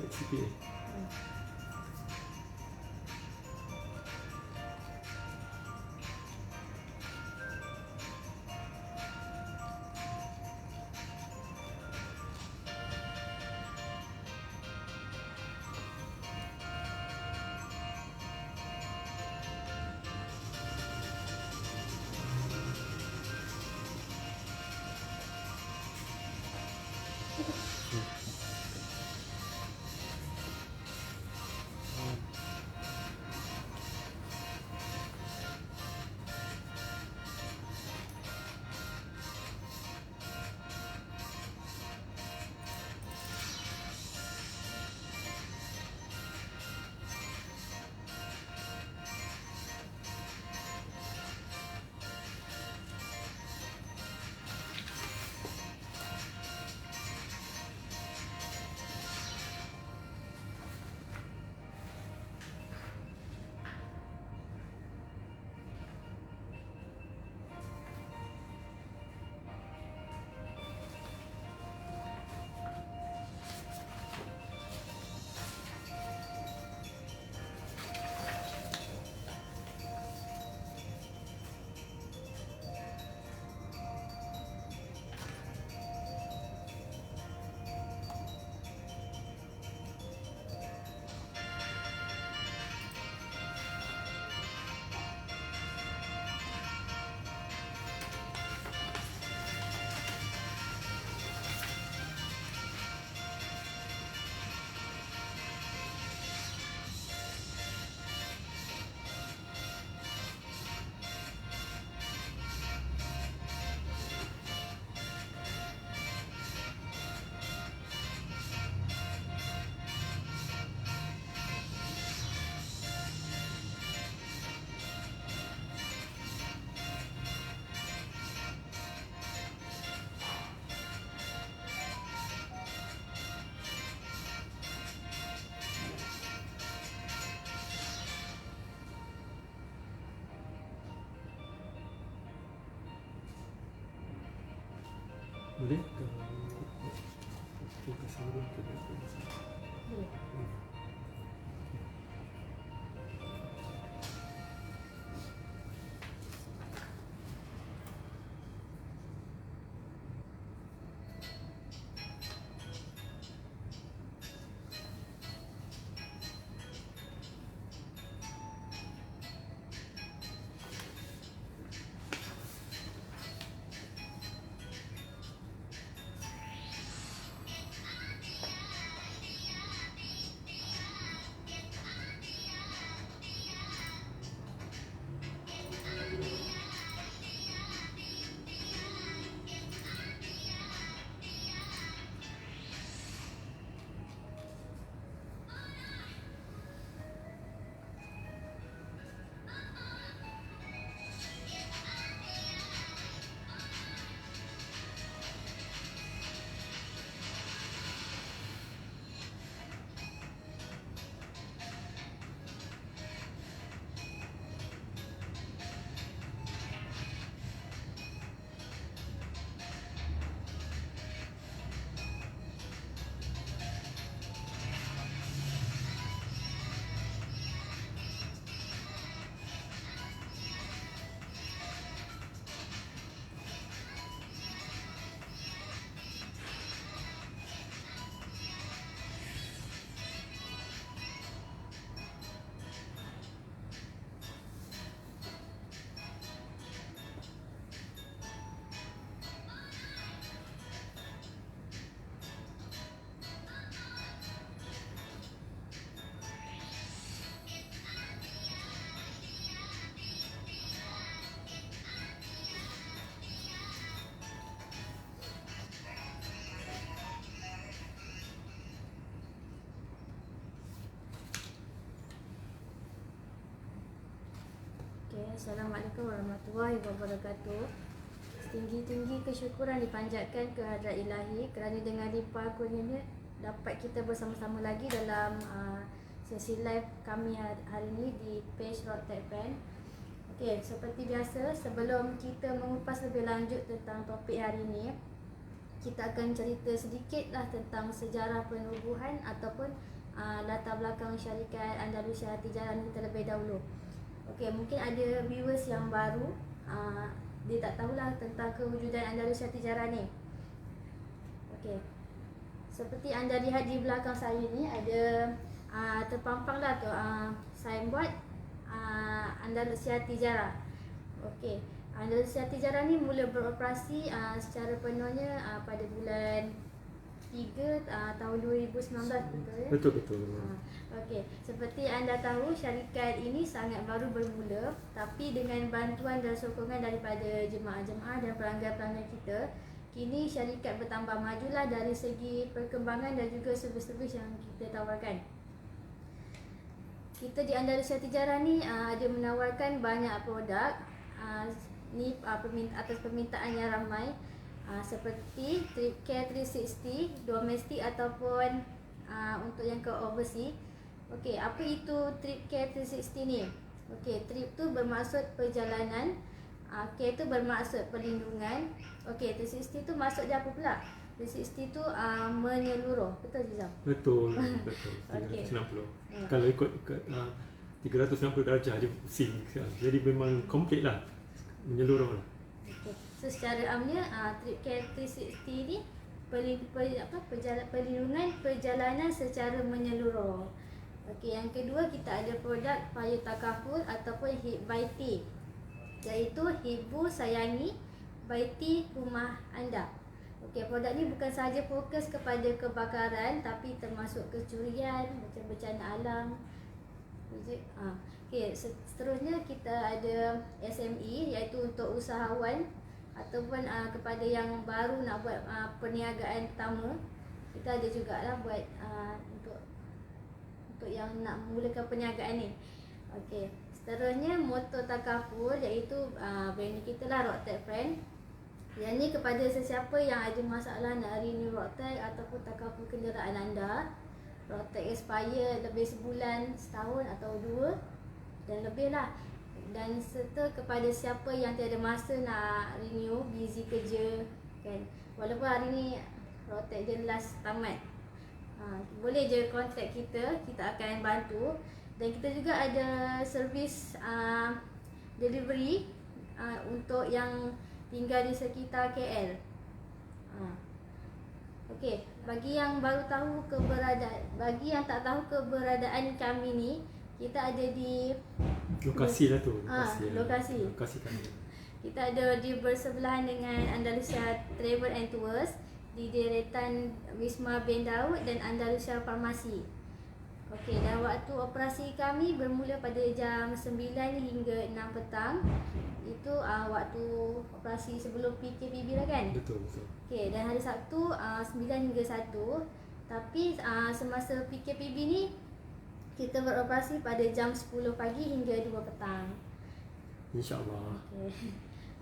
sikit. Boleh kalau kita sambung ke depan. Boleh. Assalamualaikum warahmatullahi wabarakatuh. Setinggi-tinggi kesyukuran dipanjatkan ke hadrat ilahi kerana dengan limpah kurnianya dapat kita bersama-sama lagi dalam sesi live kami hari ini di page Rock Pen. Okey, seperti biasa sebelum kita mengupas lebih lanjut tentang topik hari ini, kita akan cerita sedikit lah tentang sejarah penubuhan ataupun latar belakang syarikat Andalusia Tijarah ni terlebih dahulu. Okey, mungkin ada viewers yang baru, dia tak tahulah tentang kewujudan Andalusia Tijarah ni. Okey, seperti anda lihat di belakang saya ni ada terpampang lah tu signboard Andalusia Tijarah. Okey, Andalusia Tijarah ni mula beroperasi secara penuhnya pada bulan 3 tahun 2019, betul ya? Betul. Okey, seperti anda tahu syarikat ini sangat baru bermula, tapi dengan bantuan dan sokongan daripada jemaah-jemaah dan pelanggan-pelanggan kita, kini syarikat bertambah majulah dari segi perkembangan dan juga servis-servis yang kita tawarkan. Kita di Andalusia Tijarah ni ada menawarkan banyak produk ni atas permintaan yang ramai, seperti trip care 360 domestik ataupun untuk yang ke overseas. Okey, apa itu trip care 360 ni? Okey, trip tu bermaksud perjalanan, care tu bermaksud perlindungan. Okey, 360 tu maksud dia apa pula? 360 tu menyeluruh. Betul Zizam? Betul. Okey. 360. Kalau ikut 360 darjah dia pusing. Jadi memang komplit lah, menyeluruh lah. Okay. So secara amnya trip care 360 ni perlindungan perjalanan secara menyeluruh. Okey, yang kedua kita ada produk Payung Takaful ataupun HIB Baiti, iaitu hibu sayangi baiti rumah anda. Okey, produk ni bukan sahaja fokus kepada kebakaran tapi termasuk kecurian, macam bencana alam. Okey, seterusnya kita ada SME, iaitu untuk usahawan ataupun kepada yang baru nak buat perniagaan pertama. Kita ada jugalah buat untuk yang nak memulakan perniagaan ni. Okey, seterusnya motor takaful, iaitu brand kita lah, Roadtag Friend. Yang ni kepada sesiapa yang ada masalah nak renew Roadtag ataupun takaful kenderaan anda. Roadtag expire lebih sebulan, setahun atau 2 dan lebih lah. Dan serta kepada siapa yang tiada masa nak renew, busy kerja kan, walaupun hari ni Roadtag je last tamat, boleh je contact kita, kita akan bantu. Dan kita juga ada servis delivery untuk yang tinggal di sekitar KL. Okey, bagi yang baru tahu bagi yang tak tahu keberadaan kami ni, kita ada di Lokasi lah tu. Lokasi kami. Kita ada di bersebelahan dengan Andalusia Travel and Tours di deretan Wisma bin Daud dan Andalusia Farmasi. Okey, dan waktu operasi kami bermula pada jam 9 hingga 6 petang. Itu waktu operasi sebelum PKPB lah kan? Betul. Okey, dan hari Sabtu 9 hingga 1. Tapi semasa PKPB ni kita beroperasi pada jam 10 pagi hingga 2 petang. InsyaAllah.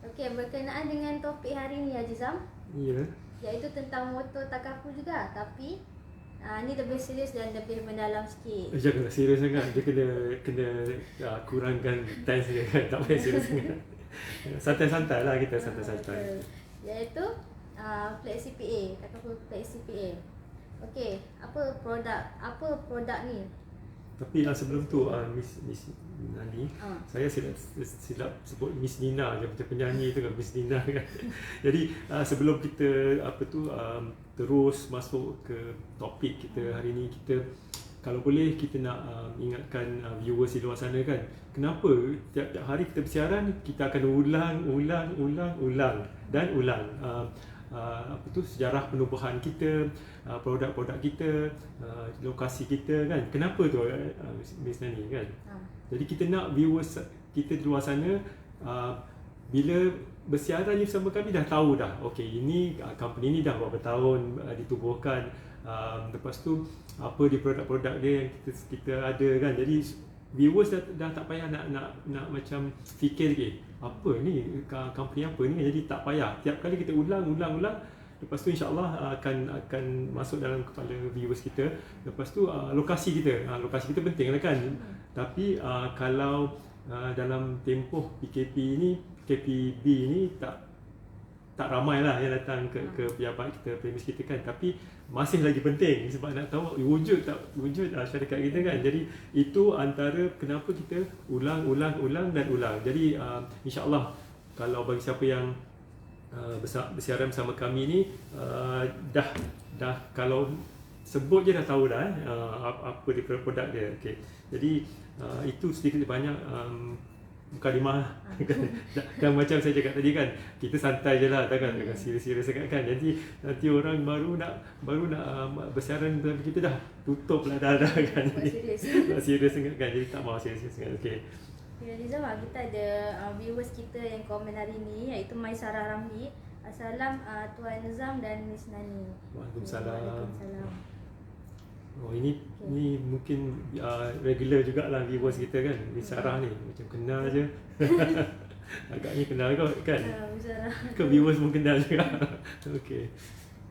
Okey, berkenaan dengan topik hari ni Azizam, Ya. iaitu tentang motor takaful juga, tapi ni lebih serius dan lebih mendalam sikit. Janganlah serius sangat. Dia kena kurangkan tense dia kan. Tak payah serius sangat. Santai-santai lah kita, santai-santai. Iaitu Flexi PA, takaful Flexi PA. Okey, apa produk ni? Tapi sebelum tu Miss Nani, saya silap sebut Miss Nina je, macam penyanyi tu kan, Miss Nina kan. Jadi sebelum kita terus masuk ke topik kita hari ni, kita kalau boleh kita nak ingatkan viewers di luar sana kan, kenapa tiap-tiap hari kita bersiaran kita akan ulang dan ulang sejarah penubuhan kita, produk-produk kita, lokasi kita kan. Kenapa tu Miss Nani kan? Jadi kita nak viewers kita di luar sana bila bersiaran ni bersama kami dah tahu dah, okey ini company ni dah berapa tahun ditubuhkan, lepas tu apa di produk-produk dia yang kita ada kan. Jadi viewers dah tak payah nak macam fikir lagi apa ni, company apa ni. Jadi tak payah, tiap kali kita ulang, lepas tu insya-Allah akan masuk dalam kepala viewers kita. Lepas tu lokasi kita penting lah kan. Tapi kalau dalam tempoh PKP ni, KPB ni tak ramai lah yang datang ke pejabat kita, premis kita kan, tapi masih lagi penting sebab nak tahu wujud syarikat kita kan. Jadi itu antara kenapa kita ulang dan ulang. Jadi insya-Allah kalau bagi siapa yang bersiaran bersama kami ni dah kalau sebut je dah tahu dah apa dia produk dia. Okey. Jadi itu sedikit banyak mukadimah kan macam saya cakap tadi kan, kita santai je lah, takkan serius-serius sangat kan. Jadi nanti orang baru nak bersiaran dengan kita dah tutup lah dah kan. Buat serius sangat kan, jadi tak mahu serius sangat. Okey. Nizam, kita ada viewers kita yang komen hari ni, iaitu Maisarah Ramli. Assalam Tuan Nizam dan Miss Nani. Waalaikumsalam. Waalaikumsalam. Oh ini mungkin regular jugalah viewers kita kan. Miss Sarah ni macam kenal je. Agaknya kenal kau kan? Sarah. Ke viewers pun kenal juga. Okey.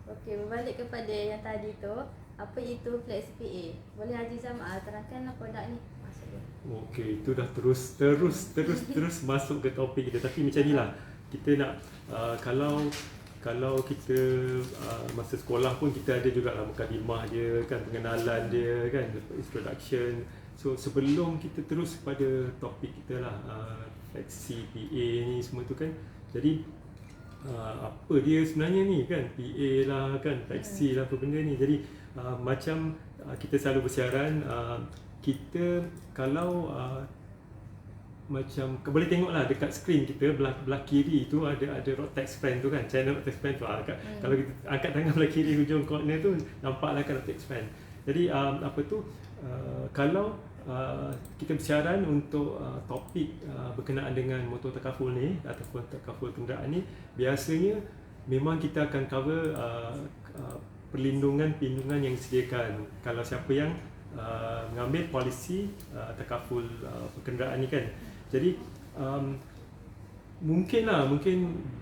Okey, berbalik kepada yang tadi tu, apa itu Flexi PA? Boleh Haji Zam terangkan produk ni maksudnya? Okey, itu dah terus masuk ke topik kita. Tapi macam inilah, kita nak kalau kita masa sekolah pun kita ada juga lah mukadimah dia kan, pengenalan dia kan, introduction. So sebelum kita terus pada topik kita lah, Flexi PA ni semua tu kan. Jadi apa dia sebenarnya ni kan, PA lah kan, Flexi lah apa benda ni. Jadi macam kita selalu bersiaran, kita kalau macam boleh tengoklah dekat skrin kita belah kiri tu ada Rotex fan tu kan, channel Rotex fan tu. Kalau kita angkat tangan belah kiri hujung corner tu nampaklah kan Rotex fan. Jadi kalau kita bersiaran untuk topik berkenaan dengan motor takaful ni ataupun takaful kenderaan ni, biasanya memang kita akan cover perlindungan yang disediakan kalau siapa yang mengambil polisi takaful kenderaan ni kan. Jadi mungkin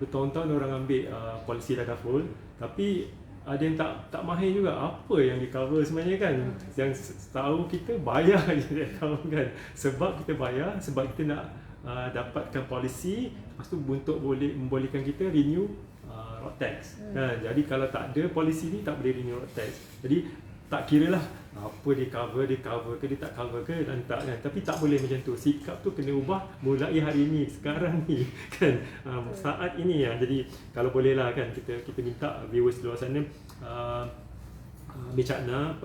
bertahun-tahun orang ambil polisi takaful, tapi ada yang tak mahir juga apa yang di cover sebenarnya kan. Yang tahu kita bayar je dia tahu kan. Sebab kita bayar, sebab kita nak dapatkan polisi, lepas tu untuk membolehkan kita renew road tax kan. Jadi kalau tak ada polisi ni tak boleh renew road tax. Jadi tak kira lah apa dia cover ke dia tak cover ke dan tak kan. Tapi tak boleh macam tu. Sikap tu kena ubah mulai hari ni, sekarang ni kan, saat ini ya. Jadi kalau boleh lah kan, kita minta viewers di luar sana ambil cakna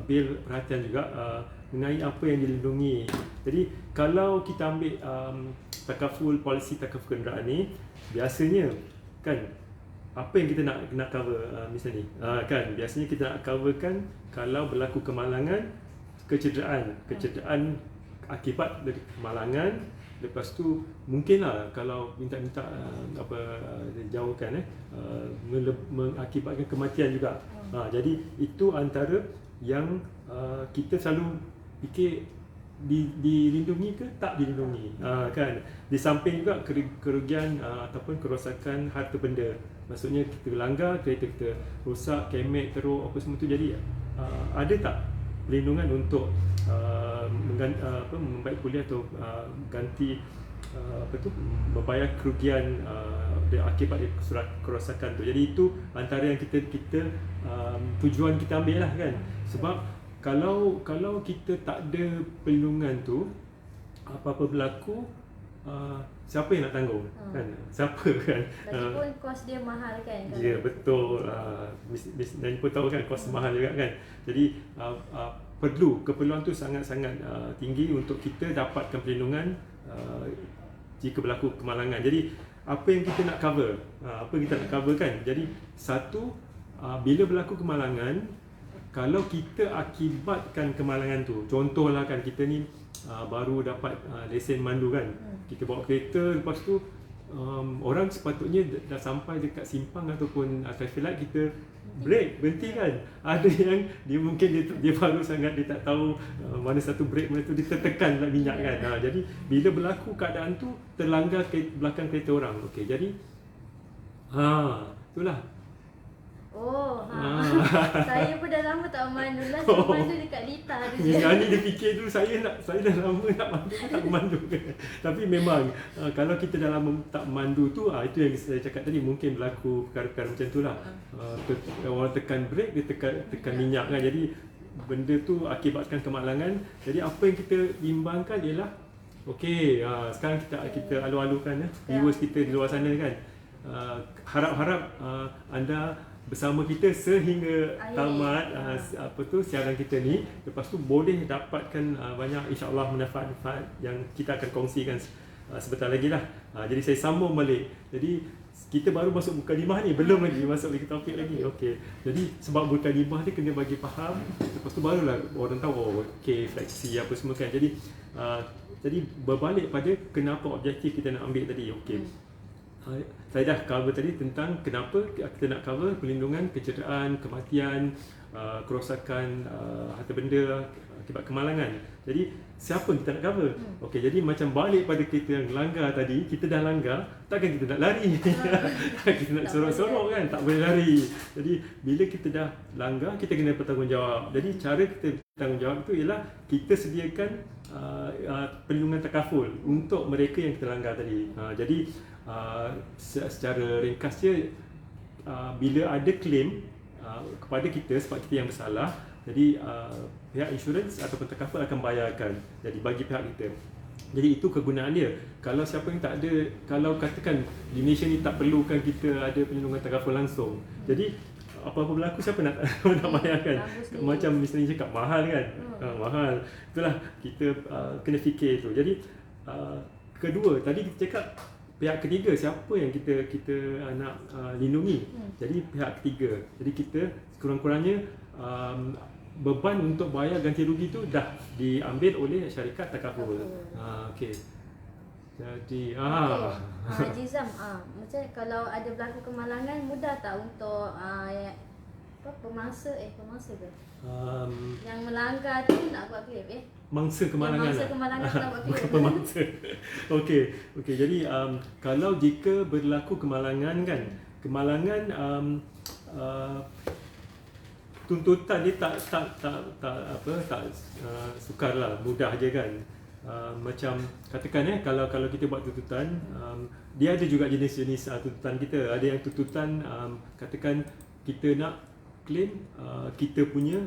bil perhatian juga mengenai apa yang dilindungi. Jadi kalau kita ambil polisi takaful kenderaan ni, biasanya kan apa yang kita nak cover misalnya ni kan, biasanya kita nak coverkan kalau berlaku kemalangan, kecederaan akibat dari kemalangan. Lepas tu mungkinlah kalau minta jauhkan mengakibatkan kematian juga. Jadi itu antara yang kita selalu fikir dilindungi ke tak dilindungi kan. Di samping juga kerugian ataupun kerosakan harta benda. Maksudnya kita langgar, kereta kita rosak, kemek, teruk, apa semua tu. Jadi ada tak perlindungan untuk membaik kuliah atau ganti membayar kerugian akibat kerosakan tu. Jadi itu antara yang kita tujuan kita ambil lah kan. Sebab kalau kita tak ada perlindungan tu, apa-apa berlaku, siapa yang nak tanggung kan? Siapa kan? Lagipun kos dia mahal kan? Ya, betul. Miss Nani pun tahu kan, kos mahal juga kan. Jadi keperluan tu sangat-sangat tinggi untuk kita dapatkan perlindungan jika berlaku kemalangan. Jadi apa yang kita nak cover? Apa kita nak cover kan? Jadi satu, bila berlaku kemalangan, kalau kita akibatkan kemalangan tu, contohlah kan kita ni baru dapat lesen mandu kan, kita bawa kereta, lepas tu orang sepatutnya dah sampai dekat simpang ataupun traffic light, kita brake, berhenti kan. Ada yang dia mungkin dia baru sangat, dia tak tahu mana satu brake, mana tu dia tertekan minyak kan. Jadi bila berlaku keadaan tu, terlanggar belakang kereta orang. Okey, jadi itulah. Oh, saya pun dah lama tak memandu lah. Saya memandu dekat Lita tu je. Ni dia fikir tu saya dah lama nak mandu, tak memandu. Tapi memang kalau kita dah lama tak memandu tu, itu yang saya cakap tadi, mungkin berlaku perkara-perkara macam tu lah. Orang tekan brake, dia tekan minyak kan. Jadi benda tu akibatkan kemalangan. Jadi apa yang kita bimbangkan ialah okey, sekarang kita alu-alukan viewers kita di luar sana kan. Harap-harap anda bersama kita sehingga tamat siaran kita ni. Lepas tu boleh dapatkan banyak insya-Allah manfaat-manfaat yang kita akan kongsikan sebentar lagi lah. Jadi saya sambung balik. Jadi kita baru masuk mukadimah ni, belum lagi masuk lagi topik lagi. Okey. Jadi sebab mukadimah ni kena bagi faham, lepas tu barulah orang tahu okey fleksi apa semua kan. Jadi berbalik pada kenapa objektif kita nak ambil tadi. Okey. Saya dah cover tadi tentang kenapa kita nak cover perlindungan kecederaan, kematian, kerosakan harta benda akibat kemalangan. Jadi siapa kita nak cover? Okey, jadi macam balik pada kita yang langgar tadi, kita dah langgar, takkan kita nak lari. Kita nak sorok-sorok kan, tak boleh lari. Jadi bila kita dah langgar, kita kena bertanggungjawab. Jadi cara kita bertanggungjawab itu ialah kita sediakan perlindungan takaful untuk mereka yang kita langgar tadi. Jadi secara ringkasnya, bila ada claim kepada kita sebab kita yang bersalah, jadi pihak insurans ataupun takaful akan bayarkan jadi bagi pihak kita. Jadi itu kegunaan dia. Kalau siapa yang tak ada, kalau katakan di Malaysia ni tak perlukan kita ada perlindungan takaful langsung, jadi apa-apa berlaku siapa nak bayarkan? Macam misalnya cakap mahal kan, mahal. Itulah kita kena fikir tu. Jadi kedua, tadi kita cakap pihak ketiga, siapa yang kita nak lindungi. Jadi pihak ketiga. Jadi kita sekurang-kurangnya beban untuk bayar ganti rugi tu dah diambil oleh syarikat takaful. Okey. Jadi Haji Zam, macam kalau ada berlaku kemalangan, mudah tak untuk pemangsa ke? Yang melanggar tu nak buat claim Mangsa kemalangan. Mangsa kemalangan nak buat claim. Pemangsa. Okey. Jadi kalau jika berlaku kemalangan kan, kemalangan tuntutan dia tak sukarlah, mudah aja kan. Macam katakan kalau kita buat tuntutan, dia ada juga jenis-jenis tuntutan kita. Ada yang tuntutan katakan kita nak claim kita punya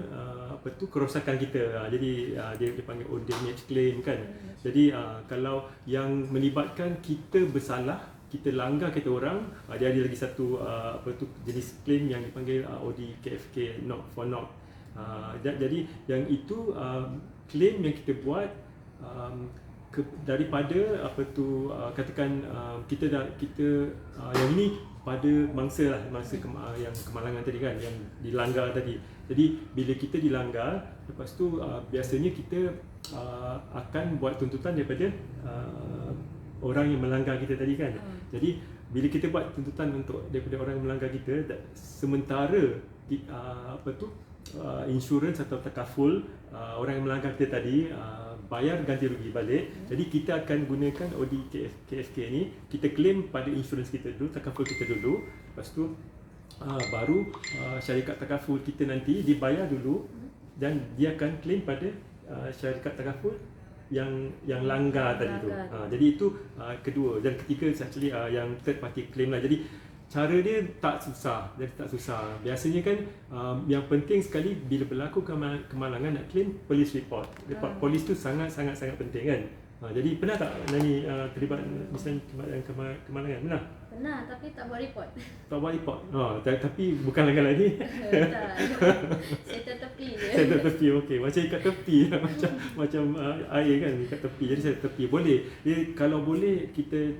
kerosakan kita. Jadi dia dipanggil own damage claim kan. Jadi kalau yang melibatkan kita bersalah, kita langgar kata orang, dia ada lagi satu jenis claim yang dipanggil ODKFK, not for not. Jadi yang itu claim yang kita buat daripada katakan kita yang ini pada mangsa yang kemalangan tadi kan, yang dilanggar tadi. Jadi bila kita dilanggar, lepas tu biasanya kita akan buat tuntutan daripada orang yang melanggar kita tadi kan. Jadi bila kita buat tuntutan daripada orang yang melanggar kita, sementara insurans atau takaful orang yang melanggar kita tadi bayar ganti rugi balik. Jadi kita akan gunakan ODKFK ni, kita claim pada insurans kita dulu, takaful kita dulu. Lepas tu baru syarikat takaful kita nanti dibayar dulu, dan dia akan claim pada syarikat takaful yang langgar tadi tu. Jadi itu kedua. Dan ketiga actually yang third party claim lah. Jadi cara dia tak susah. Biasanya kan yang penting sekali bila berlaku kemalangan nak claim, police report. Polis tu sangat penting kan. Jadi pernah tak Nani terlibat misalnya kemalangan? Pernah? Pernah, tapi tak buat report. Tak buat report? Tapi bukan lagi. Tak. Saya tertepi je. Saya tertepi, okey. Macam ikat tepi. macam air kan, ikat tepi. Jadi saya tepi. Boleh. Jadi kalau boleh kita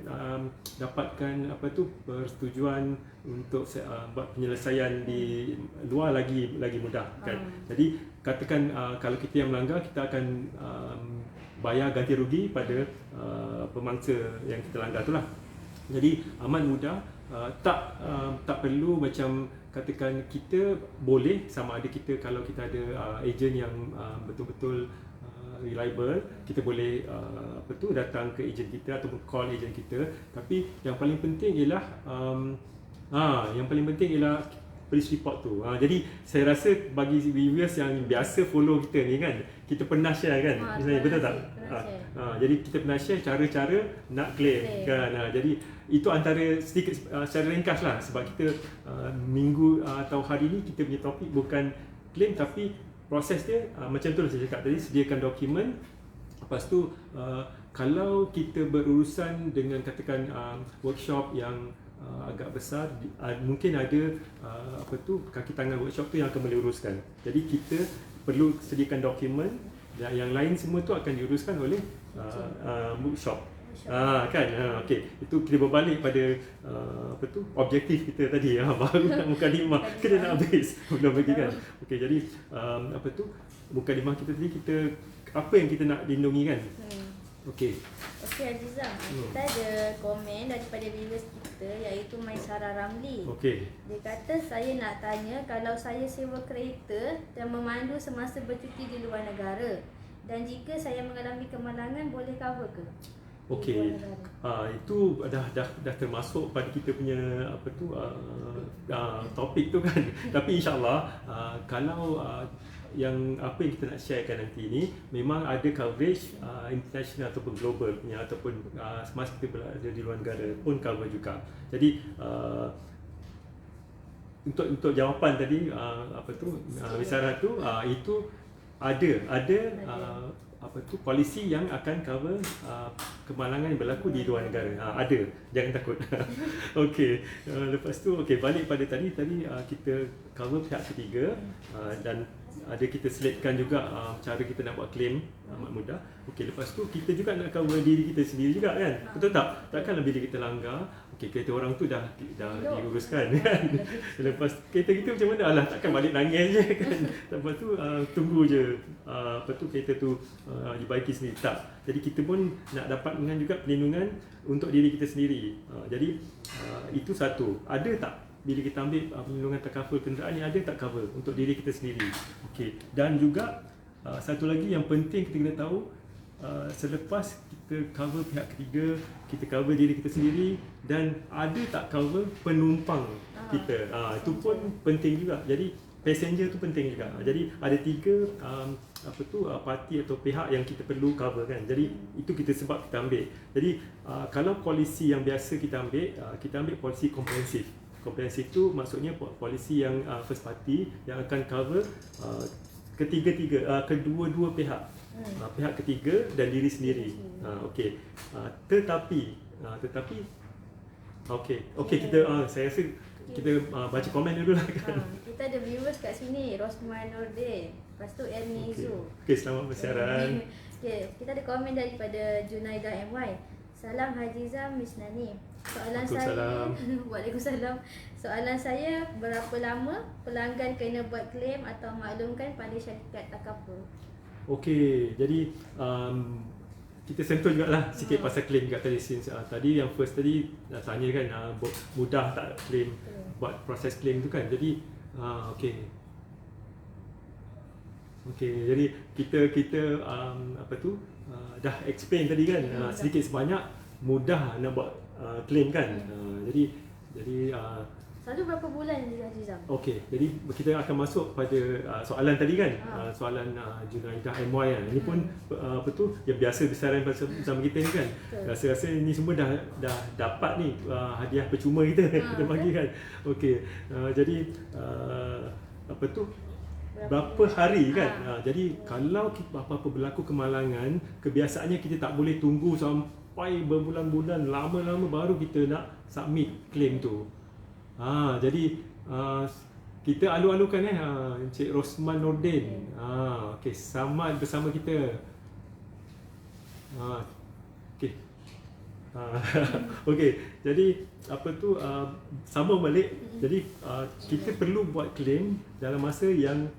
dapatkan persetujuan untuk buat penyelesaian di luar lagi mudah kan. Jadi katakan kalau kita yang melanggar, kita akan bayar ganti rugi pada pemangsa yang kita langgar itulah. Jadi amat mudah, tak perlu macam katakan kita boleh, sama ada kita kalau kita ada ejen yang betul-betul reliable, kita boleh datang ke ejen kita ataupun call ejen kita. Tapi yang paling penting ialah police report tu. Jadi saya rasa bagi viewers yang biasa follow kita ni kan, kita pernah share kan, misalnya betul tak? Jadi kita pernah share cara-cara nak claim kan. Jadi itu antara sedikit secara ringkas lah, sebab kita minggu atau hari ni kita punya topik bukan claim, tapi proses dia macam tu lah saya cakap tadi, sediakan dokumen. Lepas tu kalau kita berurusan dengan katakan workshop yang agak besar, mungkin ada kaki tangan workshop tu yang akan boleh uruskan. Jadi kita perlu sediakan dokumen, dan yang lain semua tu akan diuruskan oleh bookshop. Kan. Okey, itu kita berbalik pada objektif kita tadi. Baru nak mukadimah kena nak habis belum lagi kan. Okey, jadi mukadimah kita tadi, kita apa yang kita nak lindungi kan. Okey. Okey Azizah, kita ada komen daripada viewers kita, iaitu Maisara Ramli. Okey. Dia kata, saya nak tanya, kalau saya sewa kereta dan memandu semasa bercuti di luar negara, dan jika saya mengalami kemalangan, boleh cover ke? Okey. Itu dah termasuk pada kita punya topik tu kan. Tapi insya-Allah kalau yang apa yang kita nak sharekan nanti ni memang ada coverage international ataupun global punya, ataupun semasa kita berada di luar negara pun cover juga. Jadi untuk jawapan tadi Misara tu itu ada polisi yang akan cover kemalangan yang berlaku di luar negara. Ada, jangan takut. Okey, lepas tu balik pada tadi kita cover pihak ketiga, dan ada kita selitkan juga cara kita nak buat claim amat mudah. Okey, lepas tu kita juga nak cover diri kita sendiri juga kan. Betul tak? Takkanlah bila kita langgar, kereta orang tu dah diuruskan kan. Lepas kereta kita macam mana? Alah, takkan balik nangis je kan. Lepas tu tunggu je kereta tu dibaiki sendiri. Tak. Jadi kita pun nak dapat dengan juga perlindungan untuk diri kita sendiri. Jadi itu satu. Ada tak bila kita ambil perlindungan takaful kenderaan ni, ada tak cover untuk diri kita sendiri? Okey. Dan juga satu lagi yang penting kita kena tahu, selepas kita cover pihak ketiga, kita cover diri kita sendiri, dan ada tak cover penumpang kita. Itu pun penting juga. Jadi passenger tu penting juga. Jadi ada 3 parti atau pihak yang kita perlu cover kan. Jadi itu sebab kita ambil. Jadi kalau polisi yang biasa kita ambil polisi komprehensif. Komprehensif tu maksudnya polisi yang first party yang akan cover kedua-dua pihak. Pihak ketiga dan diri sendiri. Okey. Tetapi kita saya rasa kita baca komen dulu lah kan. Kita ada viewers kat sini, Rosman Nordin, lepas tu Ernie Izu. Okey, selamat bersiaran. Kita ada komen daripada Junaida MY. Salam Hajizah Miss Nani. Soalan saya, Waalaikumsalam. Soalan saya, berapa lama pelanggan kena buat claim atau maklumkan pada syarikat takaful? Okey, jadi kita sentuh jugalah sikit pasal claim kat tadi. Tadi yang first tadi tanya kan, mudah tak claim, buat proses claim tu kan. Jadi jadi kita dah explain tadi kan, sedikit sebanyak mudah nak buat claim kan. Jadi selalu berapa bulan Azizam? Okey, jadi kita akan masuk pada soalan tadi kan. Soalan Junaidah MY kan. Ini pun yang biasa besaran bersama kita ni kan. Rasa-rasa ni semua dah dapat ni hadiah percuma kita kita bagi kan. Okey. Jadi berapa hari kan. Jadi kalau apa-apa berlaku kemalangan, kebiasaannya kita tak boleh tunggu sampai berbulan-bulan, lama-lama baru kita nak submit claim tu. Jadi kita alu-alukan Encik Rosman Nordin. Okey, selamat bersama kita. Okey. Okey, jadi sama balik. Jadi kita perlu buat claim dalam masa yang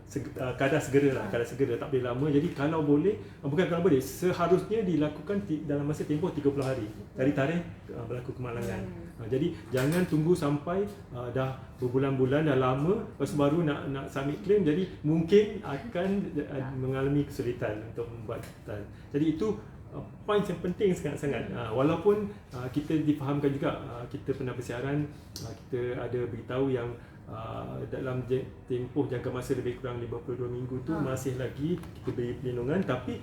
kadar segera lah, tak boleh lama. Jadi kalau boleh, bukan kalau boleh, seharusnya dilakukan dalam masa tempoh 30 hari dari tarikh berlaku kemalangan. Jadi jangan tunggu sampai dah berbulan-bulan, dah lama, lepas baru nak submit claim. Jadi mungkin akan mengalami kesulitan untuk membuatkan. Jadi itu point yang penting sangat-sangat. Walaupun kita difahamkan juga, kita pernah bersiaran, kita ada beritahu yang dalam tempoh jangka masa lebih kurang 52 minggu tu masih lagi kita beri perlindungan, tapi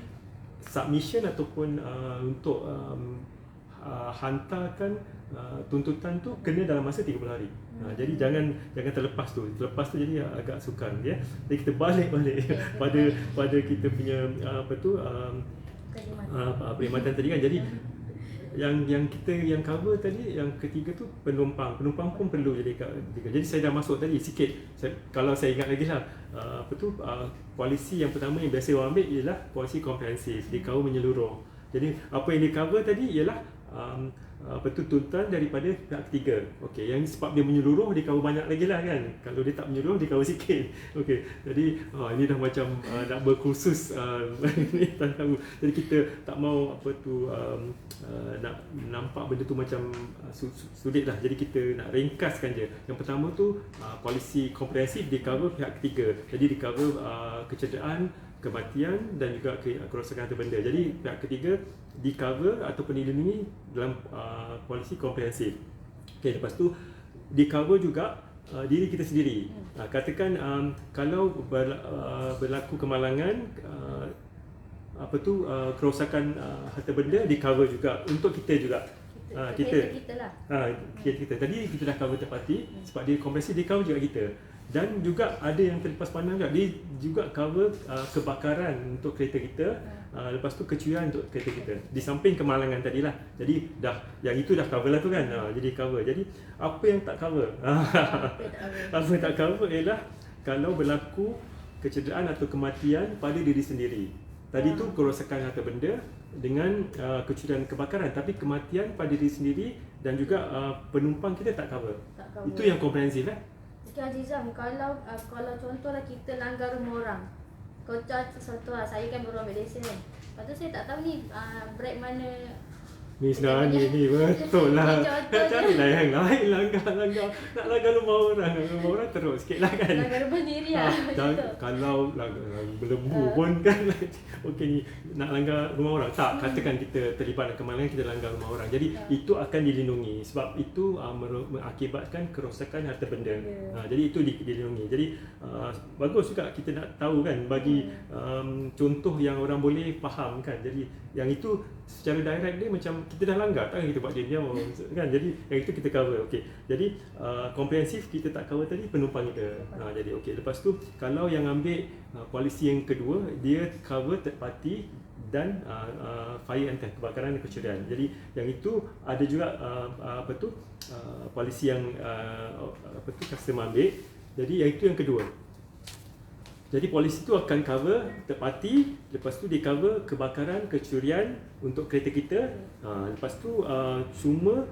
submission ataupun untuk hantarkan tuntutan tu kena dalam masa 30 hari. Jadi jangan terlepas tu. Terlepas tu jadi agak sukar ya. Jadi kita balik pada kita punya perkhidmatan tadi kan. Jadi yang cover tadi yang ketiga tu penumpang pun perlu jadi ketiga. Jadi saya dah masuk tadi sikit. Kalau saya ingat lagi lah, polisi yang pertama yang biasa orang ambil ialah polisi komprehensif, dia cover menyeluruh. Jadi apa yang dia cover tadi ialah tuntutan daripada pihak ketiga. Okey, yang sebab dia menyeluruh dia cover banyak lagi lah kan. Kalau dia tak menyeluruh dia cover sikit. Okey. Jadi ini dah macam nak berkursus ni tak tahu. Jadi kita tak mau nak nampak benda tu macam sulit lah. Jadi kita nak ringkaskan je. Yang pertama tu polisi komprehensif dia cover pihak ketiga. Jadi dia cover kecederaan, kematian dan juga kerosakan harta benda. Jadi pihak ketiga di cover ataupun dilindungi dalam polisi komprehensif. Okey, lepas tu di cover juga diri kita sendiri. Katakan kalau berlaku kemalangan kerosakan harta benda di cover juga untuk kita juga. Kita tadi kita dah cover terpati sebab dia komprehensif, dia cover juga kita. Dan juga ada yang terlepas pandang juga, dia juga cover kebakaran untuk kereta kita, lepas tu kecurian untuk kereta kita, di samping kemalangan tadilah. Jadi yang itu dah cover lah tu kan. Jadi cover. Jadi apa yang tak cover? Apa yang tak cover ialah kalau berlaku kecederaan atau kematian pada diri sendiri. Tadi tu kerosakan harta benda dengan kecurian kebakaran, tapi kematian pada diri sendiri dan juga penumpang kita tak cover. Itu yang komprehensif Azizam, kalau contohlah kita langgar rumah orang. Contoh saya kan baru ambil lesen kan. Lepas tu saya tak tahu ni brake mana. Ni sebenarnya ni betul lah. Carilah yang lain langgar. Nak langgar rumah orang teruk sikit lah kan. Langgar rumah sendiri lah. Kalau berlembu pun kan. Okey ni nak langgar rumah orang. Tak, katakan kita terlibat dalam kemalangan, kita langgar rumah orang. Jadi itu akan dilindungi sebab itu mengakibatkan kerosakan harta benda. Jadi itu dilindungi. Jadi bagus juga kita nak tahu kan, bagi contoh yang orang boleh faham kan. Jadi yang itu secara direct dia macam kita dah langgar, takkan kita buat diam-diam kan. Jadi yang itu kita cover. Okey. Jadi komprehensif kita tak cover tadi penumpang kita. Jadi okey, lepas tu kalau yang ambil polisi yang kedua, dia cover third party dan fire and theft, kebakaran dan kecurian. Jadi yang itu ada juga polisi yang customer ambil. Jadi yang itu yang kedua. Jadi polisi tu akan cover third party, lepas tu dia cover kebakaran, kecurian untuk kereta kita. Lepas tu cuma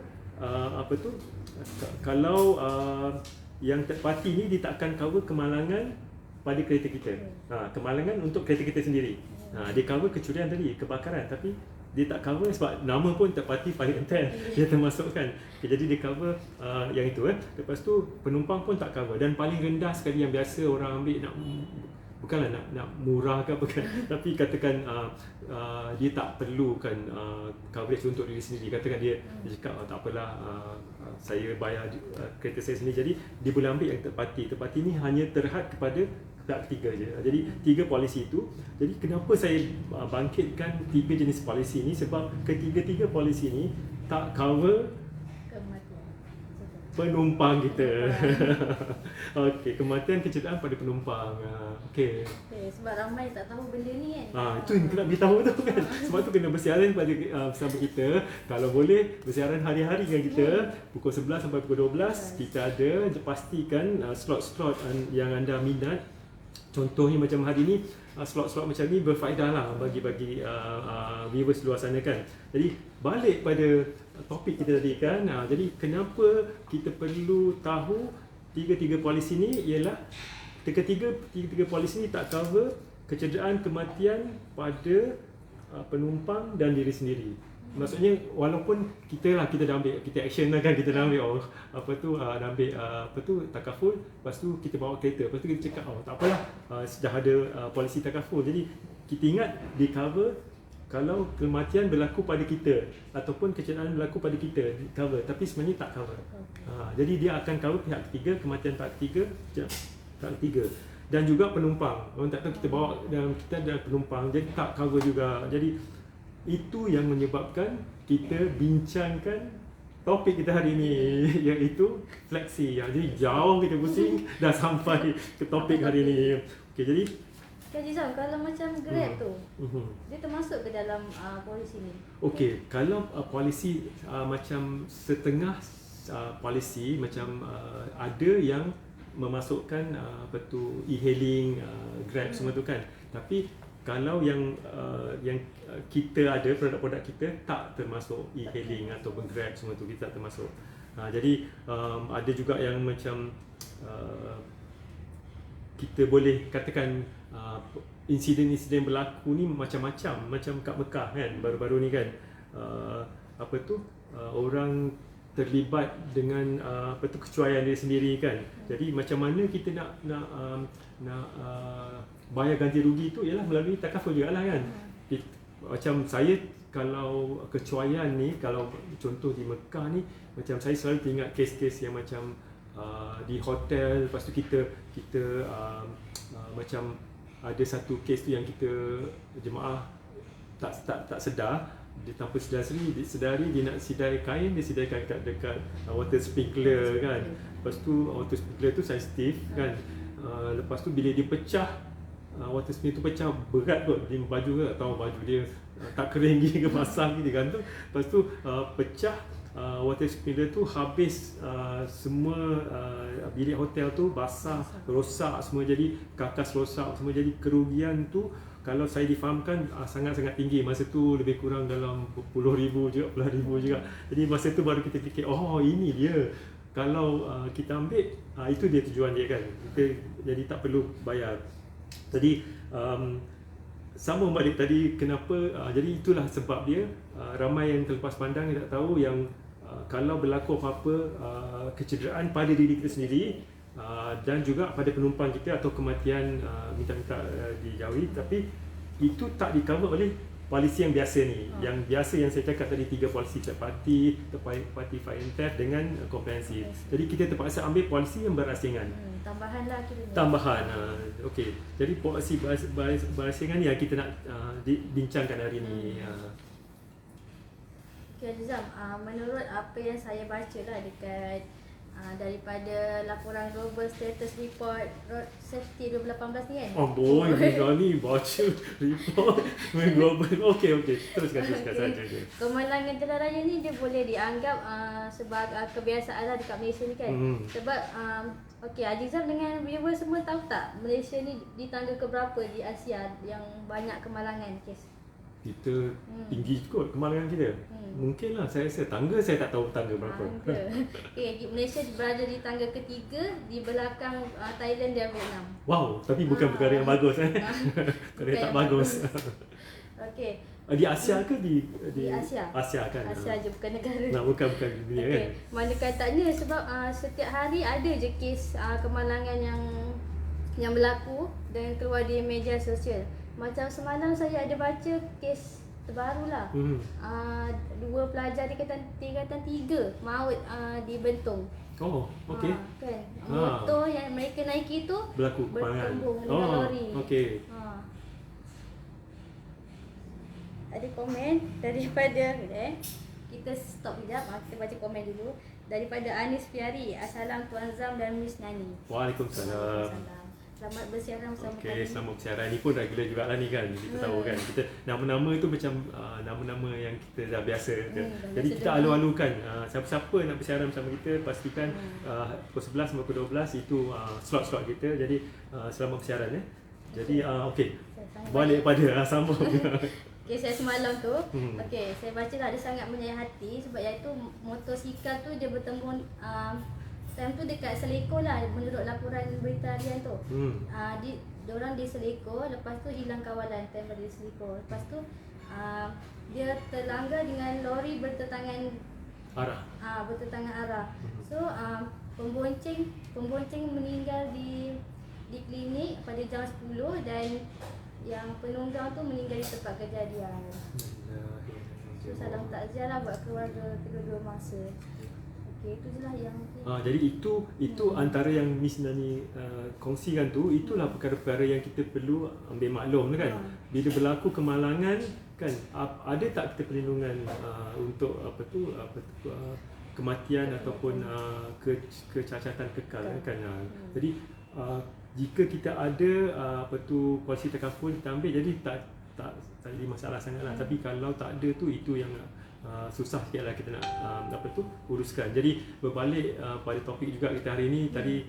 kalau yang third party ni dia tak akan cover kemalangan pada kereta kita. Kemalangan untuk kereta kita sendiri. Dia cover kecurian tadi, kebakaran, tapi dia tak cover sebab nama pun third party fire and theft dia termasukkan. Jadi dia cover yang itu. Lepas tu penumpang pun tak cover, dan paling rendah sekali yang biasa orang ambil, bukanlah nak murah ke apa kan, tapi katakan dia tak perlukan coverage untuk diri sendiri. Katakan dia cakap tak apalah, saya bayar kereta saya sendiri, jadi dia boleh ambil yang third party. Third party ni hanya terhad kepada pihak ketiga je. Jadi 3 polisi itu. Jadi kenapa saya bangkitkan 3 jenis polisi ini, sebab ketiga-tiga polisi ini tak cover penumpang kita. Okey, kematian, kecederaan pada penumpang. Okey. Sebab ramai tak tahu benda ni kan. Itu yang kena beritahu tu kan. Sebab tu kena bersiaran pada bersama kita. Kalau boleh bersiaran hari-hari dengan kita, pukul 11 sampai pukul 12 kita ada. Pastikan slot-slot yang anda minat. Contohnya macam hari ni, slot-slot macam ni berfaedah lah bagi viewers luar sana kan. Jadi balik pada topik kita tadi kan. Jadi kenapa kita perlu tahu tiga polisi ni, ialah tiga polisi ni tak cover kecederaan, kematian pada penumpang dan diri sendiri. Maksudnya walaupun kita dah ambil, kita action lah kan, kita dah ambil dah ambil takaful, lepas tu kita bawa kereta, lepas tu kita cakap tak apalah, dah ada polisi takaful. Jadi kita ingat dia cover kalau kematian berlaku pada kita ataupun kecederaan berlaku pada kita cover, tapi sebenarnya tak cover. Jadi dia akan cover pihak ketiga, kematian pihak ketiga dan juga penumpang. Orang tak tahu kita bawa dan kita ada penumpang, jadi tak cover juga. Jadi itu yang menyebabkan kita bincangkan topik kita hari ini iaitu flexi. Jadi jauh kita pusing dah sampai ke topik hari ini. Okey, jadi Kak Jizam, kalau macam Grab tu, dia termasuk ke dalam polisi ni? Okey, kalau polisi macam setengah polisi macam ada yang memasukkan apa tu e-hailing, Grab semua tu kan. Tapi kalau yang kita ada produk-produk kita tak termasuk e-hailing ataupun Grab semua tu, kita tak termasuk. Jadi ada juga yang macam kita boleh katakan insiden-insiden berlaku ni macam-macam, macam kat Mekah kan baru-baru ni kan, apa tu orang terlibat dengan apa tu kecuaian dia sendiri kan. Jadi macam mana kita nak bayar ganti rugi tu ialah melalui takaful juga lah kan. Macam saya kalau kecuaian ni, kalau contoh di Mekah ni, macam saya selalu teringat kes-kes yang macam di hotel, lepas tu kita macam ada satu kes tu yang kita jemaah tak sedar, dia tanpa sedari dia nak sidai kain, dia sidai kain dekat water sprinkler kan. Lepas tu water sprinkler tu sensitif kan. Lepas tu bila dia pecah, water sprinkler tu pecah, berat kot dia baju ke, tak tahu baju dia tak kering lagi ke basah lagi dia gantung. Lepas tu pecah, water sprinkler tu habis semua bilik hotel tu basah, rosak semua, jadi kakas rosak semua. Jadi kerugian tu kalau saya difahamkan sangat-sangat tinggi. Masa tu lebih kurang dalam puluh ribu juga, puluh ribu juga. Jadi masa tu baru kita fikir, oh ini dia. Kalau kita ambil, itu dia tujuan dia kan. Kita jadi tak perlu bayar. Jadi sama balik tadi, kenapa jadi itulah sebab dia ramai yang terlepas pandang, yang tak tahu yang kalau berlaku apa-apa kecederaan pada diri kita sendiri dan juga pada penumpang kita atau kematian minta-minta dijauhi, tapi itu tak di-cover oleh polisi yang biasa ni. Yang biasa yang saya cakap tadi, 3 polisi, third party fire and theft dengan komprehensif. Jadi kita terpaksa ambil polisi yang berasingan. Tambahan lah kira. Tambahan. Okey. Jadi polisi berasingan ni yang kita nak bincangkan hari ni. Okay, Azizam, menurut apa yang saya baca lah dekat daripada laporan Global Status Report Road Safety 2018 ni kan. Oh boy, Mega ni baca report global. Okey, teruskan saja. Kemalangan jalan raya ni dia boleh dianggap sebagai kebiasaan lah dekat Malaysia ni kan. Sebab okey, Azizam dengan viewer semua tahu tak Malaysia ni di tangga keberapa di Asia yang banyak kemalangan kes? Kita tinggi kot kemalangan kita. Mungkinlah, saya rasa tangga saya tak tahu tangga berapa. Okay, Malaysia berada di tangga ketiga di belakang Thailand dan Vietnam. Wow, tapi bukan perkara yang bagus perkara tak bagus. Okey. Di Asia ke di Asia? Asia kan. Asia je, bukan negara. Nah, bukan dunia kan. Mana katanya sebab setiap hari ada je kes kemalangan yang berlaku dan keluar di media sosial. Macam semalam saya ada baca kes terbaru lah. 2 pelajar tingkatan 3 maut di Bentong. Oh, okey. Kan. Motor yang mereka naiki tu berkembung dengan lori. Okey. Ada komen daripada kita stop sekejap, kita baca komen dulu. Daripada Anis Fiari, Assalam Tuan Zam dan Miss Nani. Waalaikumsalam. Selamat bersiaran bersama kami. Okey, selamat bersiaran. Ni pun regular juga lah ni kan. Kita tahu kan, kita nama-nama tu macam nama-nama yang kita dah biasa. Jadi kita alu-alukan siapa-siapa nak bersiaran bersama kita, pastikan pukul 11 sampai pukul 12 itu slot-slot kita. Jadi selamat bersiaran Jadi okey. Balik pada sambung. Okay, saya semalam tu, okay, saya baca lah, dia sangat menyayat hati sebab iaitu motosikal tu dia bertembung time tu dekat Seleko lah menurut laporan berita harian tu. Diorang di Seleko, lepas tu hilang kawalan time pada Seleko. Lepas tu dia terlanggar dengan lori bertentangan arah. So pembonceng meninggal di klinik pada jam 10 dan yang penunggang tu meninggal di tempat kejadian. So salam takziah lah buat keluarga kedua-dua mangsa. Okey, itu je lah yang jadi itu antara yang Miss Nani kongsikan tu, itulah perkara-perkara yang kita perlu ambil maklum kan. Bila berlaku kemalangan kan, ada tak kita perlindungan untuk kematian ataupun kecacatan kekal kan. Jadi jika kita ada polisi takaful kita ambil, jadi tak jadi masalah sangatlah. Tapi kalau tak ada tu, itu yang susah sikitlah kita nak uruskan. Jadi berbalik pada topik juga kita hari ni, tadi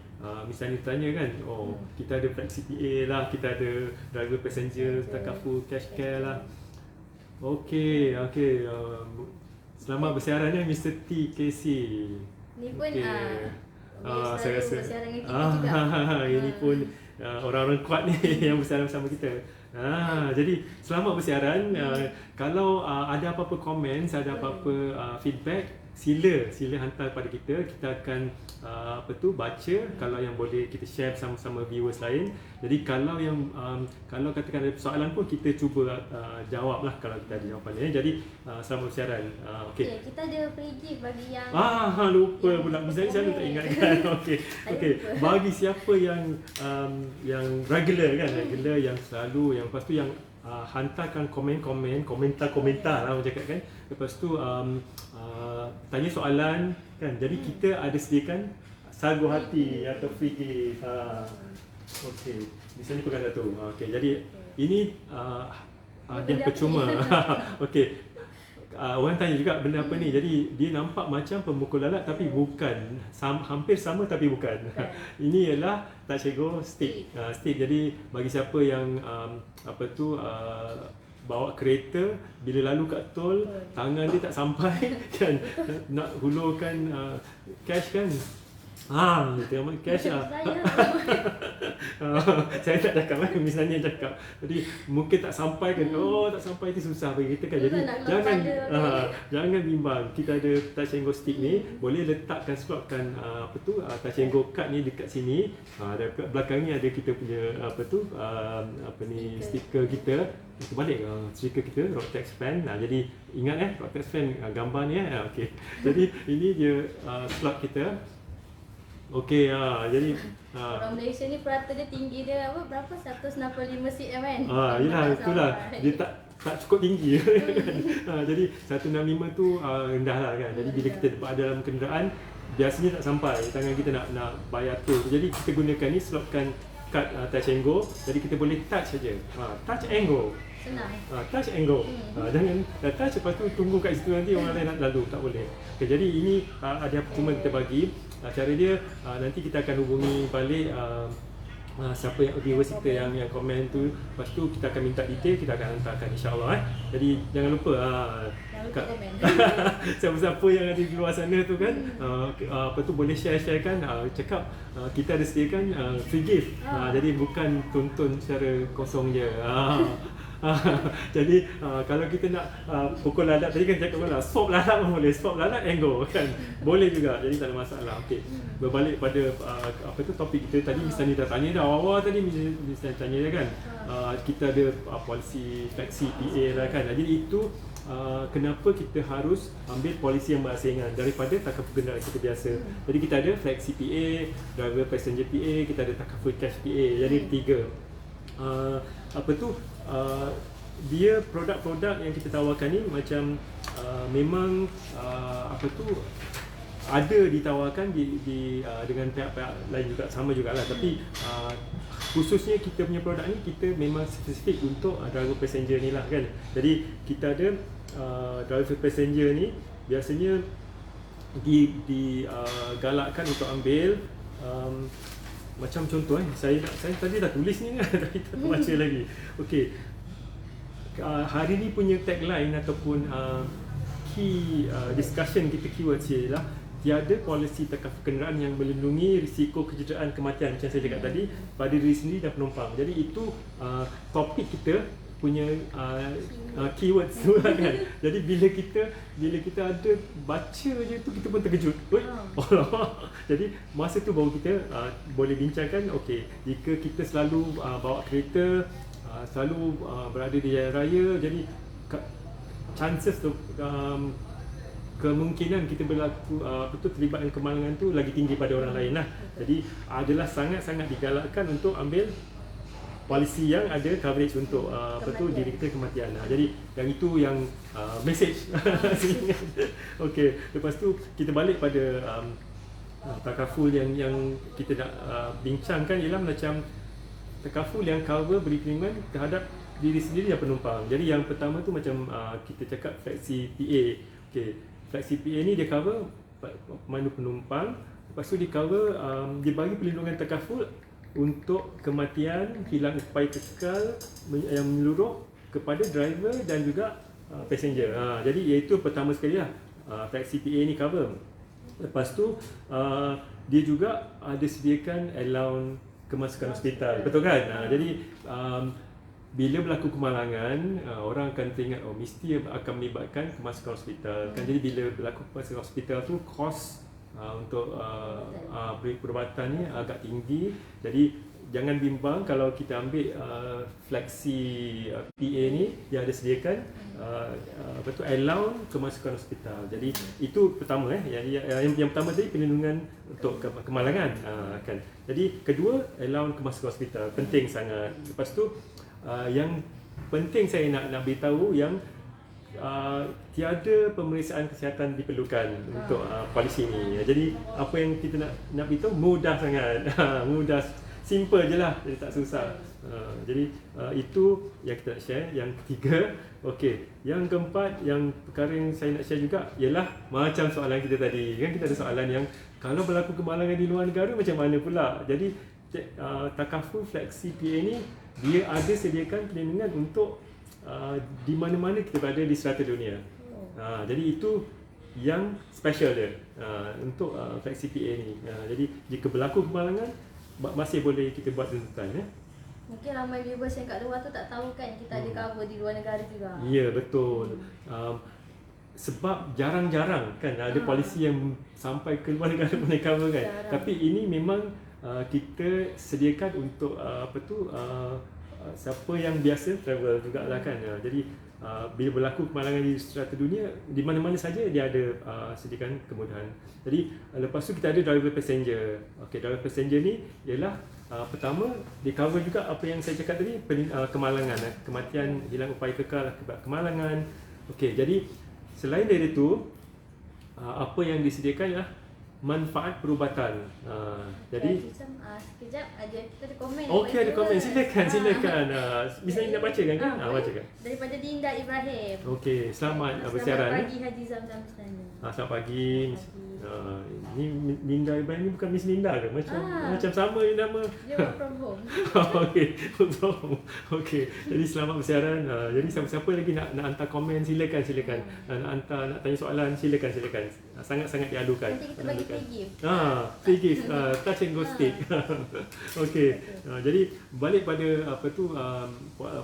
misalnya tanya kan, kita ada Flexi PA lah, kita ada driver passenger takaful cash care lah. Okey, selamat bersiaran ya Mr. TKC. Ni pun saya rasa bersiaran dengan kita juga. Ini pun orang-orang kuat ni yang bersiaran bersama kita. Jadi selamat bersiaran. Kalau ada apa-apa komen, ada apa-apa feedback, sila hantar pada kita. Kita akan baca. Kalau yang boleh kita share sama-sama viewers lain. Jadi kalau yang kalau katakan ada soalan pun, kita cuba jawablah kalau kita ada jawapannya. Jadi selamat bersiaran. Okey. Kita ada free gift bagi yang lupa pula. Misalnya selalu tak ingatkan. Okey. Bagi siapa yang regular kan, regular yang selalu, yang lepas tu yang hantarkan komentar lah orang cakap kan. Lepas tu tanya soalan kan. Jadi kita ada sediakan sagu hati atau free gift. Okey. Di sini pegang satu. Okey. Jadi ini dia percuma. Okey. Orang tanya juga benda apa ni. Jadi dia nampak macam pemukul lalat tapi bukan. Hampir sama tapi bukan. Ini ialah Tachego stick. Stick. Jadi bagi siapa yang bawa kereta, bila lalu kat tol, tangan dia tak sampai kan, nak hulurkan cash kan. Tengok cash saya tak cakap kan, misalnya cakap. Jadi mungkin tak sampai kan. Tak sampai itu susah bagi kita kan. Jadi jangan bimbang. Kita ada Touch 'n Go stick ni, boleh letakkan slotkan Touch 'n Go card ni dekat sini. Dan belakang ni ada kita punya stiker kita. Terbalik stiker kita, Rotex Fan. Jadi ingat Rotex Fan gambar ni okey. Jadi ini dia slot kita. Okey, jadi orang Malaysia ni perata dia tinggi dia berapa? 165 cm kan? Yalah, itulah. Dia tak cukup tinggi kan. Jadi 165 tu rendah lah kan. Jadi bila kita ada dalam kenderaan, biasanya tak sampai tangan kita nak bayar tol. Jadi kita gunakan ni, slotkan kad Touch 'n Go. Jadi kita boleh touch saja. Touch 'n Go. Senang. Touch 'n Go. Jangan touch lepas tu tunggu kat situ nanti orang lain nak lalu, tak boleh. Okay, jadi ini ada cuma kita bagi. Cara dia nanti kita akan hubungi balik siapa yang viewers kita yang komen tu. Lepas tu kita akan minta detail, kita akan hantarkan insya-Allah. Jadi jangan lupa komen. siapa-siapa yang ada di luar sana tu kan, boleh share-kan, cakap kita ada sediakan free gift. Jadi bukan tonton secara kosong je. Jadi kalau kita nak pukul lalat, tadi kan cakap mana, swap lalat pun boleh, swap lalat and go kan, boleh juga. Jadi tak ada masalah. Okey, berbalik pada topik kita tadi. Misalnya dah tanya dah awal tadi, misalnya tanya dia kan, kita ada polisi Flexi PA lah kan. Jadi itu kenapa kita harus ambil polisi yang berasing daripada takaful kenderaan kita biasa. Jadi kita ada Flexi PA, driver passenger PA, kita ada takaful cash PA. Jadi tiga. Dia produk-produk yang kita tawarkan ni macam memang ada ditawarkan dengan pihak-pihak lain juga, sama jugalah. Tapi khususnya kita punya produk ni, kita memang spesifik untuk driver passenger ni lah kan. Jadi kita ada driver passenger ni biasanya digalakkan untuk ambil macam contoh saya tadi dah tulis ni kan, tapi tak baca lagi. Okey. Hari ni punya tagline ataupun key discussion kita, keywords ialah tiada polisi takaful kenderaan yang melindungi risiko kecederaan kematian, macam saya cakap tadi, pada diri sendiri dan penumpang. Jadi itu topik kita punya keywords tu kan. Jadi bila kita ada baca je tu, kita pun terkejut. Jadi masa tu baru kita boleh bincangkan, okey, jika kita selalu bawa kereta selalu berada di jalan raya, jadi chances tu kemungkinan kita berlaku terlibat dengan kemalangan tu lagi tinggi pada orang lain lah. Jadi adalah sangat-sangat digalakkan untuk ambil polisi yang ada coverage untuk diri kita kematian. Jadi yang itu yang message. Okey, lepas tu kita balik pada takaful yang kita nak bincangkan ialah macam takaful yang cover beri perlindungan terhadap diri sendiri dan penumpang. Jadi yang pertama tu macam kita cakap Flexi PA. Okey, Flexi PA ni dia cover pemandu penumpang. Lepas tu dia cover dia bagi perlindungan takaful untuk kematian, hilang upaya kekal yang menyeluruh kepada driver dan juga passenger. Jadi iaitu pertama sekali lah Flexi PA ni cover. Lepas tu dia juga ada sediakan allowance kemasukan hospital. Betul kan? Jadi bila berlaku kemalangan, orang akan teringat mesti akan melibatkan kemasukan hospital. Kan, jadi bila berlaku kemasukan hospital tu kos untuk perubatan ni agak tinggi. Jadi jangan bimbang kalau kita ambil Flexi PA ni, dia ada sediakan allowance kemasukan hospital. Jadi itu pertama yang pertama tadi perlindungan untuk kemalangan kan. Jadi kedua allowance kemasukan hospital penting sangat. Lepas tu yang penting saya nak beritahu yang tiada pemeriksaan kesihatan diperlukan untuk polisi ni. Jadi apa yang kita nak beritahu mudah sangat. Mudah, simple je lah, jadi tak susah. Jadi itu yang kita nak share. Yang ketiga, okey, yang keempat, yang perkara yang saya nak share juga ialah macam soalan kita tadi. Kan kita ada soalan yang kalau berlaku kemalangan di luar negara macam mana pula. Jadi takaful Flexi PA ni dia ada sediakan perlindungan untuk di mana-mana kita berada di serata dunia. Jadi itu yang special dia untuk Flexi PA ni. Jadi jika berlaku kemalangan masih boleh kita buat tuntutan. Mungkin ramai viewers yang kat luar tu tak tahu kan kita ada cover di luar negara juga. Ya, betul. Sebab jarang-jarang kan ada polisi yang sampai ke luar negara boleh cover kan. Tapi ini memang kita sediakan untuk siapa yang biasa travel jugalah kan. Jadi bila berlaku kemalangan di serata dunia, di mana-mana saja dia ada sediakan kemudahan. Jadi lepas tu kita ada driver passenger. Okey, driver passenger ni ialah pertama dia cover juga apa yang saya cakap tadi, kemalangan, kematian, hilang upaya kekal akibat kemalangan. Okey, jadi selain dari itu apa yang disediakan ialah manfaat perubatan. Jadi sekejap ada kita ada komen. Okey, ada komen. Silakan. Misalnya nak baca kan? Bacakan. Daripada Dinda Ibrahim. Okey, selamat bersiaran. Selamat pagi Haji Zamzam Mustani. Selamat pagi. Ni Dinda Ibrahim ni bukan Miss Linda ke? Macam sama je nama. Dia work from home. Okey, okey. Jadi selamat bersiaran. Jadi siapa lagi nak hantar komen, silakan. Nak hantar, nak tanya soalan, silakan. Sangat-sangat dialukan. Nanti kita bagi free gift. Free gift. Touch and go stick. Okey. Jadi balik pada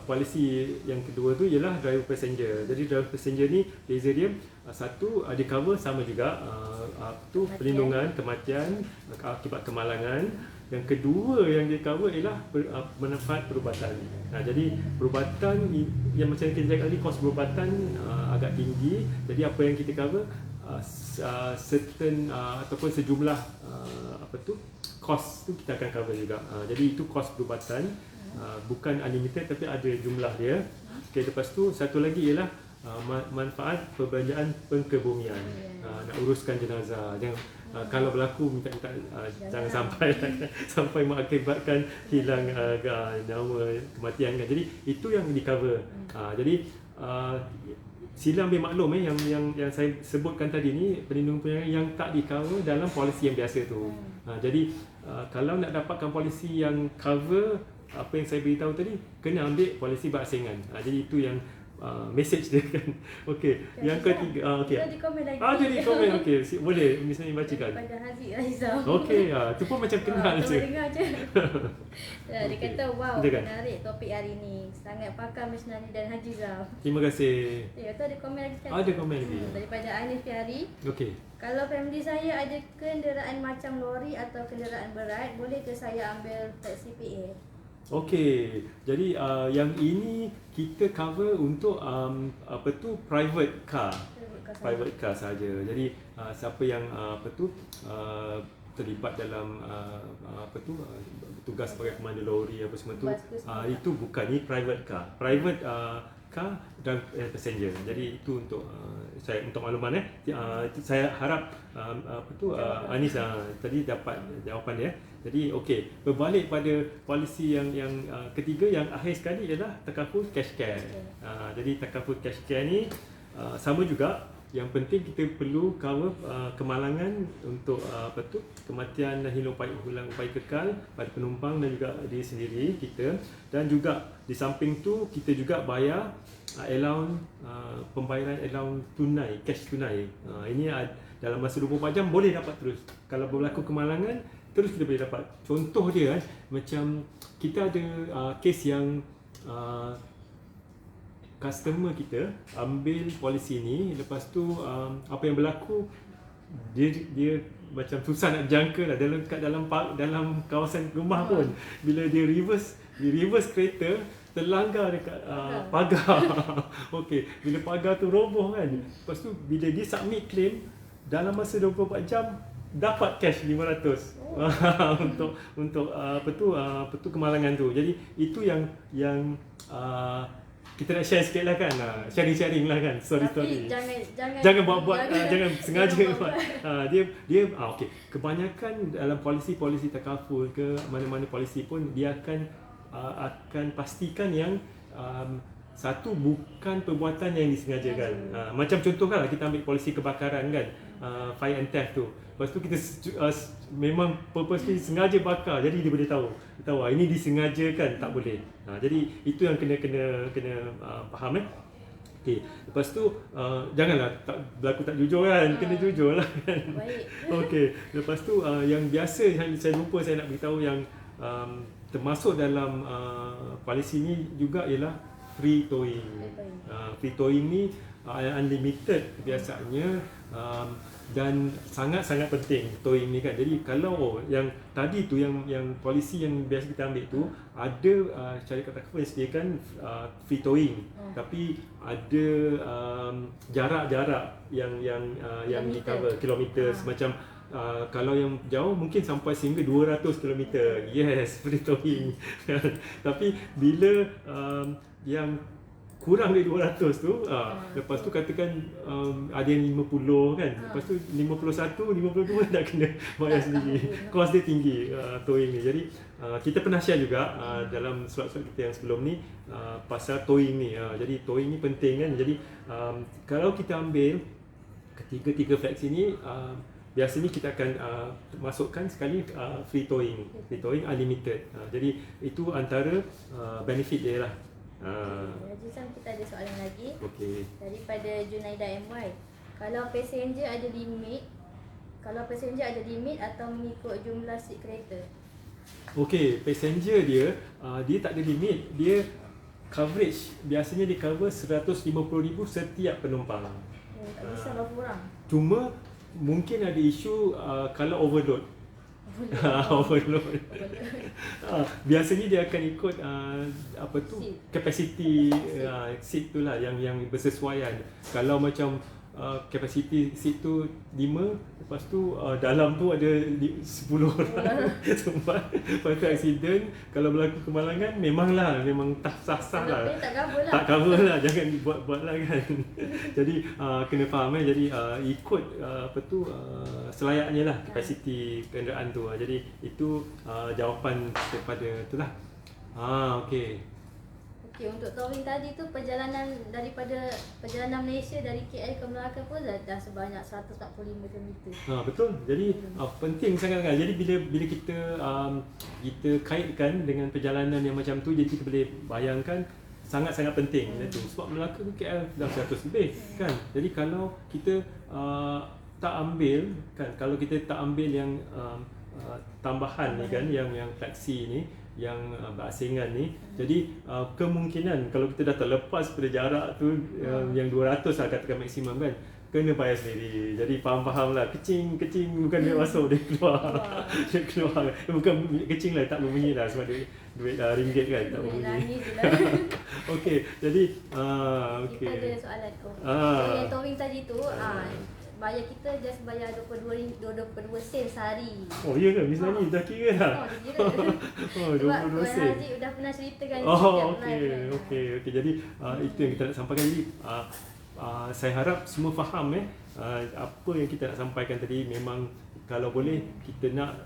polisi yang kedua tu ialah driver passenger. Jadi driver passenger ni beza dia satu di cover sama juga perlindungan kematian akibat kemalangan. Yang kedua yang dia cover ialah manfaat perubatan. Jadi perubatan yang macam kita cakap tadi, kos perubatan agak tinggi. Jadi apa yang kita cover certain ataupun sejumlah kos tu kita akan cover juga. Jadi itu kos perubatan, bukan unlimited tapi ada jumlah dia. Okey, lepas tu satu lagi ialah manfaat perbelanjaan pengkebumian. Nak uruskan jenazah. Kalau berlaku minta jangan sampai mengakibatkan hilang nyawa, kematian kan. Jadi itu yang di cover. Jadi sila ambil maklum yang saya sebutkan tadi ni perlindungan yang tak di cover dalam polisi yang biasa tu. Jadi kalau nak dapatkan polisi yang cover apa yang saya beritahu tadi, kena ambil polisi berasingan. Jadi itu yang message dia kan. Okey, yang ketiga okey. Ada komen lagi. Jadi komen okey, boleh misalnya bacakan. Pada Haziq Raizal. Okey, tu pun macam kenal je. Dengar je. Dia kata wow, menarik topik hari ni. Sangat pakar Miss Nani dan Haji Zam. Terima kasih. Tu ada komen lagi sekali. Ada komen lagi. Daripada Anif Fiari. Okey. Kalau family saya ada kenderaan macam lori atau kenderaan berat, boleh ke saya ambil taksi PA? Okey, jadi yang ini kita cover untuk private car. Private car saja. Jadi siapa yang terlibat dalam tugas sebagai pemandu lori apa semua tu, itu bukan, ni private car. Private car dan passenger. Jadi itu untuk saya, untuk makluman saya harap Anis tadi dapat jawapan dia. Jadi okey, berbalik pada polisi yang ketiga yang akhir sekali ialah takaful cash care. Jadi takaful cash care ni sama juga, yang penting kita perlu cover kemalangan untuk kematian dan hilang upaya kekal pada penumpang dan juga diri sendiri kita, dan juga di samping tu kita juga bayar allowance, pembayaran allowance tunai, cash tunai. Ini dalam masa 24 jam boleh dapat terus. Kalau berlaku kemalangan terus kita boleh dapat. Contoh dia macam kita ada kes yang customer kita ambil polisi ni, lepas tu apa yang berlaku, dia macam susah nak jangka lah dalam kawasan rumah pun. Bila dia reverse kereta, terlanggar dekat pagar. Okey, bila pagar tu roboh kan, lepas tu bila dia submit claim, dalam masa 24 jam dapat cash 500 untuk kemalangan tu. Jadi itu yang kita nak share sikit lah kan, sharing lah kan, story. Jangan buat jangan sengaja buat. Dia okey. Kebanyakan dalam polisi takaful ke mana-mana polisi pun dia akan pastikan yang satu, bukan perbuatan yang disengajakan. Macam contoh kan, kita ambil polisi kebakaran kan, fire and theft tu. Lepas tu kita memang purposely sengaja bakar, jadi dia boleh tahu ini disengajakan, tak boleh. Jadi itu yang kena faham Okey, lepas tu janganlah berlaku tak jujur kan, kena jujur lah kan. Baik. Okey, lepas tu yang biasa yang saya lupa saya nak beritahu yang termasuk dalam polisi ni juga ialah free towing. Free towing ni unlimited biasanya, dan sangat-sangat penting towing ni kan. Jadi kalau yang tadi tu yang polisi yang biasa kita ambil tu, ada syarikat takaful yang sediakan free towing, tapi ada jarak-jarak yang di cover, kilometer macam kalau yang jauh mungkin sampai sehingga 200 km. Yes, free towing. Tapi bila yang kurang dari 200 tu, lepas tu katakan ada yang 50 kan, lepas tu 51, 52 dah kena bayar sendiri. Kos dia tinggi towing ni. Jadi kita pernah share juga dalam surat-surat kita yang sebelum ni pasal towing ni. Jadi towing ni penting kan. Jadi kalau kita ambil ketiga fleksi ni, biasanya kita akan masukkan sekali free towing unlimited. Jadi itu antara benefit dia lah. Haji Sam, kita ada soalan lagi. Okey. Daripada Junaida MY. Kalau passenger ada limit atau mengikut jumlah seat kereta? Okey, passenger dia tak ada limit. Dia coverage biasanya dia cover 150,000 setiap penumpang. Tak bisa berapa orang? Cuma mungkin ada isu kalau overload. Overload. Biasanya dia akan ikut capacity seat tu lah yang bersesuaian. Kalau macam capacity seat tu 5, lepas tu dalam tu ada 10 orang. Lepas tu accident, kalau berlaku kemalangan, memang tak sah lah. Tak cover lah, jangan buat lah kan. Jadi kena faham jadi ikut selayaknya lah capacity kenderaan tu. Jadi itu jawapan daripada tu lah. Okey. Okey, untuk towing tadi tu daripada perjalanan Malaysia dari KL ke Melaka pun dah sebanyak 145 km. Betul. Jadi penting sangat kan. Jadi bila kita kaitkan dengan perjalanan yang macam tu, jadi kita boleh bayangkan sangat-sangat penting itu. Sebab Melaka ke KL dah 100 lebih kan. Jadi kalau kita tak ambil kan, kalau kita tak ambil yang tambahan ni kan, yang fleksi ni, yang berasingan ni, jadi kemungkinan kalau kita dah terlepas pada jarak tu yang 200 lah katakan maksimum kan, kena bayar sendiri. Jadi faham lah, kecing bukan dia masuk, dia keluar. Dia keluar, bukan kecing lah, tak berbunyi lah sebab duit ringgit kan, tak Duit bunyi. nangis je lah. Okey, jadi Kita ada okey. soalan. Ah. So yang towing tadi tu, bayar kita just bayar 22 sen sehari. Oh, ya ke? Miss Nani dah kira dah? Oh, dia kira. Oh, Sebab 22 Tuan sen. Haji dah pernah ceritakan Oh, setiap okey, live kan. okey. Jadi itu yang kita nak sampaikan. Jadi saya harap semua faham apa yang kita nak sampaikan tadi. Memang kalau boleh kita nak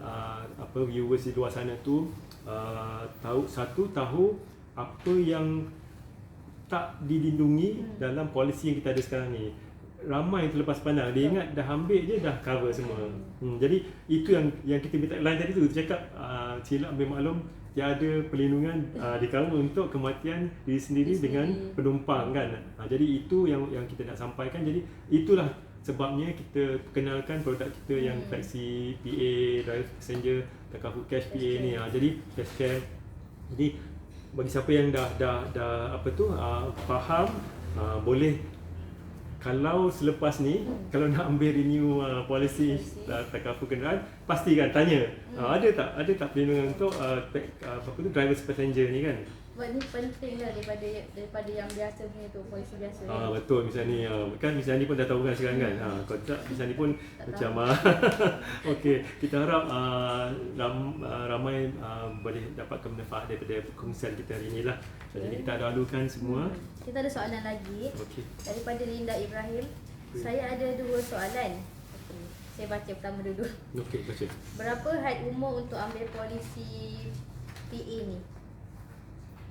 viewers di luar sana tu tahu apa yang tak dilindungi dalam polisi yang kita ada sekarang ni. Ramai terlepas pandang, dia ingat dah ambil je dah cover semua. Jadi itu yang kita minta line tadi tu, cakap silap ambil maklum tiada perlindungan di cover untuk kematian diri sendiri dengan penumpang kan. Jadi itu yang kita nak sampaikan. Jadi itulah sebabnya kita kenalkan produk kita yang Flexi PA, Driver Passenger, Takaful Cash PA ni. Jadi cash care. Jadi bagi siapa yang dah faham, boleh kalau selepas ni kalau nak ambil renew policy takaful kenderaan, pastikan tanya ada tak perlindungan untuk driver passenger ni kan. Sebab ni penting lah daripada yang biasa punya tu, polisi biasa. Betul, misalnya kan misalnya pun dah tahu kan sekarang kan. Kalau tak misalnya pun macam okey, kita harap ramai boleh dapatkan manfaat daripada perkongsian kita hari ni lah. Jadi kita dahulukan semua. Kita ada soalan lagi daripada Linda Ibrahim. Saya ada 2 soalan. Saya baca pertama dulu. Okey, baca. Berapa had umur untuk ambil polisi PA ni?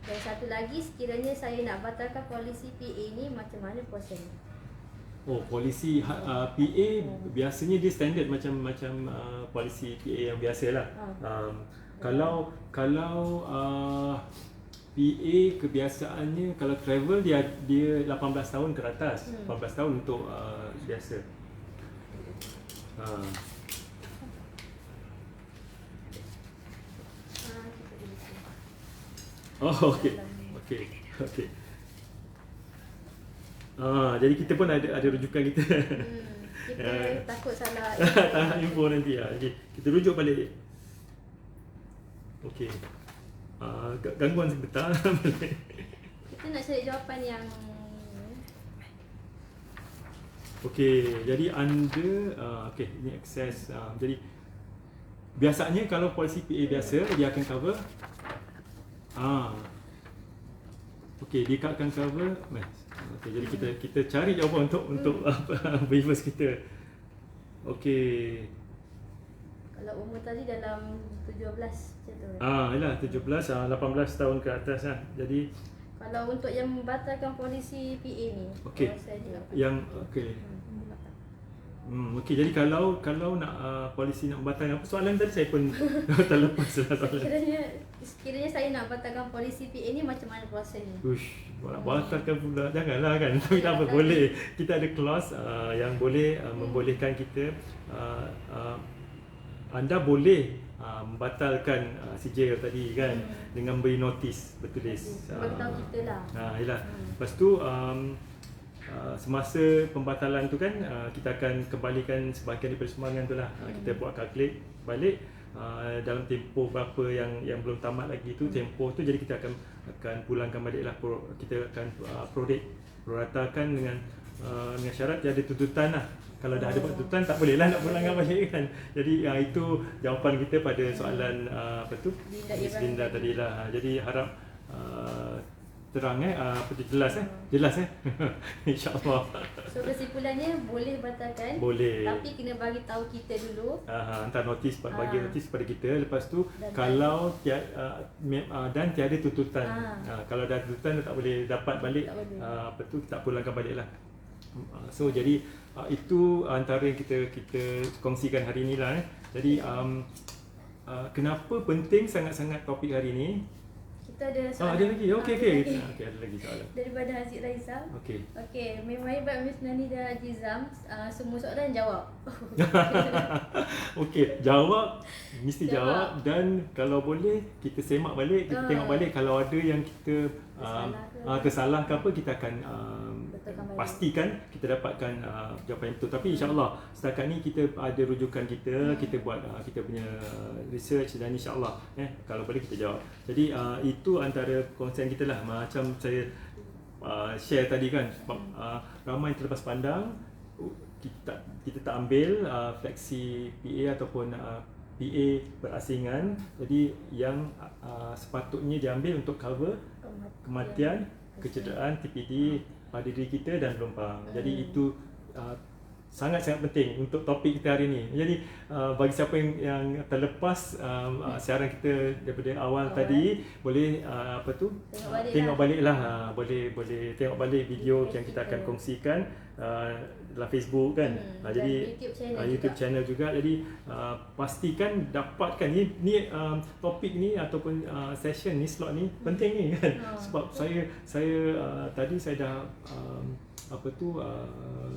Dan satu lagi, sekiranya saya nak batalkan polisi PA ni, macam mana prosesnya? Oh, polisi PA biasanya dia standard macam polisi PA yang biasalah. Kalau PA kebiasaannya kalau travel dia 18 tahun ke atas. 18 tahun untuk biasa. Oh, okey. Jadi kita pun ada rujukan kita. Kita takut salah info nanti. Jadi kita rujuk balik. Okey. Gangguan sebentar. Kita nak cari jawapan yang okey, jadi anda ini akses. Jadi biasanya kalau polisi PA biasa dia akan cover okey, dia akan cover. Okey, jadi kita cari jawapan untuk viewers kita. Okey. kalau umur tadi dalam 17 macam tu. Yalah 17 18 tahun ke atas lah. Jadi kalau untuk yang membatalkan polisi PA ni, okey. Yang okey. Okey, jadi kalau nak polisi nak membatalkan apa soalan tadi saya pun terlepas lah soalan. Sekiranya saya nak batalkan polisi PA ni, macam mana prosesnya? Batalkan pula janganlah kan. Tapi tak apa, boleh. Kita ada clause yang boleh membolehkan kita anda boleh membatalkan sijil tadi kan dengan beri notis bertulis. Beritahu kita lah. Yalah. Lepas tu semasa pembatalan tu kan kita akan kembalikan sebahagian daripada sumbangan tu lah. Kita buat kalkulate balik dalam tempoh berapa yang belum tamat lagi tu, tempoh tu, jadi kita akan pulangkan balik lah. Kita akan proratakan dengan syarat dia ada tuntutan lah. Kalau dah ada tuntutan tak boleh lah nak pulangkan balik kan. Jadi itu jawapan kita pada soalan Miss Linda tadi lah. Jadi harap terang jelas insya-Allah. So kesimpulannya boleh batalkan, boleh, tapi kena bagi tahu kita dulu. Hantar notis, bagi notis pada kita. Lepas tu kalau dan tiada tuntutan. Kalau dah tuntutan tak boleh dapat balik, tak pulangkan balik lah. So jadi itu antara yang kita kongsikan hari ni lah. Jadi kenapa penting sangat-sangat topik hari ni? Kita ada soalan. Ada lagi? Okey, ada lagi soalan. Daripada Haziq Raizal. Okey. Memang hebat Miss Nani dan Haji Zam. Semua soalan jawab. Okey, jawab. Mesti jawab. Dan kalau boleh kita semak balik, kita tengok balik. Kalau ada yang kita tersalah ke apa, kita akan betulkan balik. pastikan kita dapatkan jawapan yang betul. Tapi insya-Allah setakat ni kita ada rujukan kita, kita buat kita punya research dan insya-Allah kalau boleh kita jawab. Jadi itu antara concern kita lah, macam saya share tadi kan, sebab ramai terlepas pandang kita tak ambil fleksi PA ataupun PA berasingan. Jadi yang sepatutnya diambil untuk cover kematian, kecederaan TPD pada diri kita dan penumpang. Jadi itu sangat-sangat penting untuk topik kita hari ini. Jadi bagi siapa yang terlepas siaran kita daripada awal tadi, boleh tengok baliklah, boleh tengok balik video yang kita akan kongsikan dalam Facebook kan. Jadi YouTube channel juga. Jadi pastikan dapatkan ni topik ni ataupun session ni, slot ni penting ni kan. Sebab saya tadi saya dah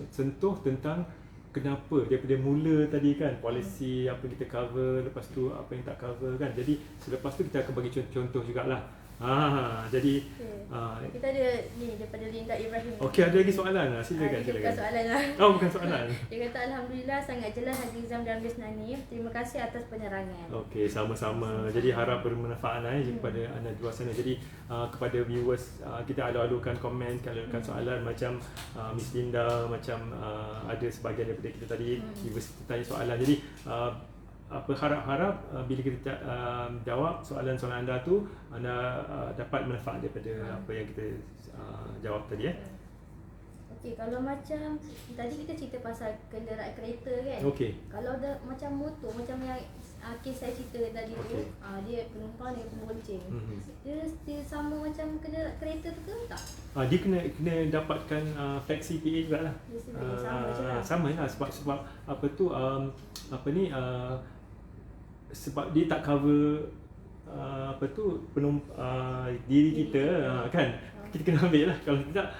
sentuh tentang kenapa daripada mula tadi kan, polisi apa kita cover, lepas tu apa yang tak cover kan. Jadi selepas tu kita akan bagi contoh jugalah. Jadi kita ada ni daripada Linda Ibrahim. Okey, ada lagi soalan lah. Silakan. Bukan soalan lah. Bukan soalan. Dia kata Alhamdulillah sangat jelas Haji Izam dan Bisnani. Terima kasih atas penerangan. Okey, sama-sama. Jadi harap bermanfaat kepada anda di luar sana. Jadi kepada viewers, kita alu-alukan komen, alu-alukan soalan macam Miss Linda, macam ada sebahagian daripada kita tadi viewers tanya soalan. Jadi harap bila kita jawab soalan-soalan anda tu, anda dapat manfaat daripada apa yang kita jawab tadi. Okey, kalau macam tadi kita cerita pasal kenderaan kereta kan. Okey. Kalau ada macam motor, macam yang kes saya cerita tadi tu, dia penumpang dengan pembonceng. Dia sama macam kenderaan kereta tu ke tak? Dia kena dapatkan fleksi PA jugalah. Sama lah sebab sebab dia tak cover diri kita kan. Kita kena ambil lah. Kalau tidak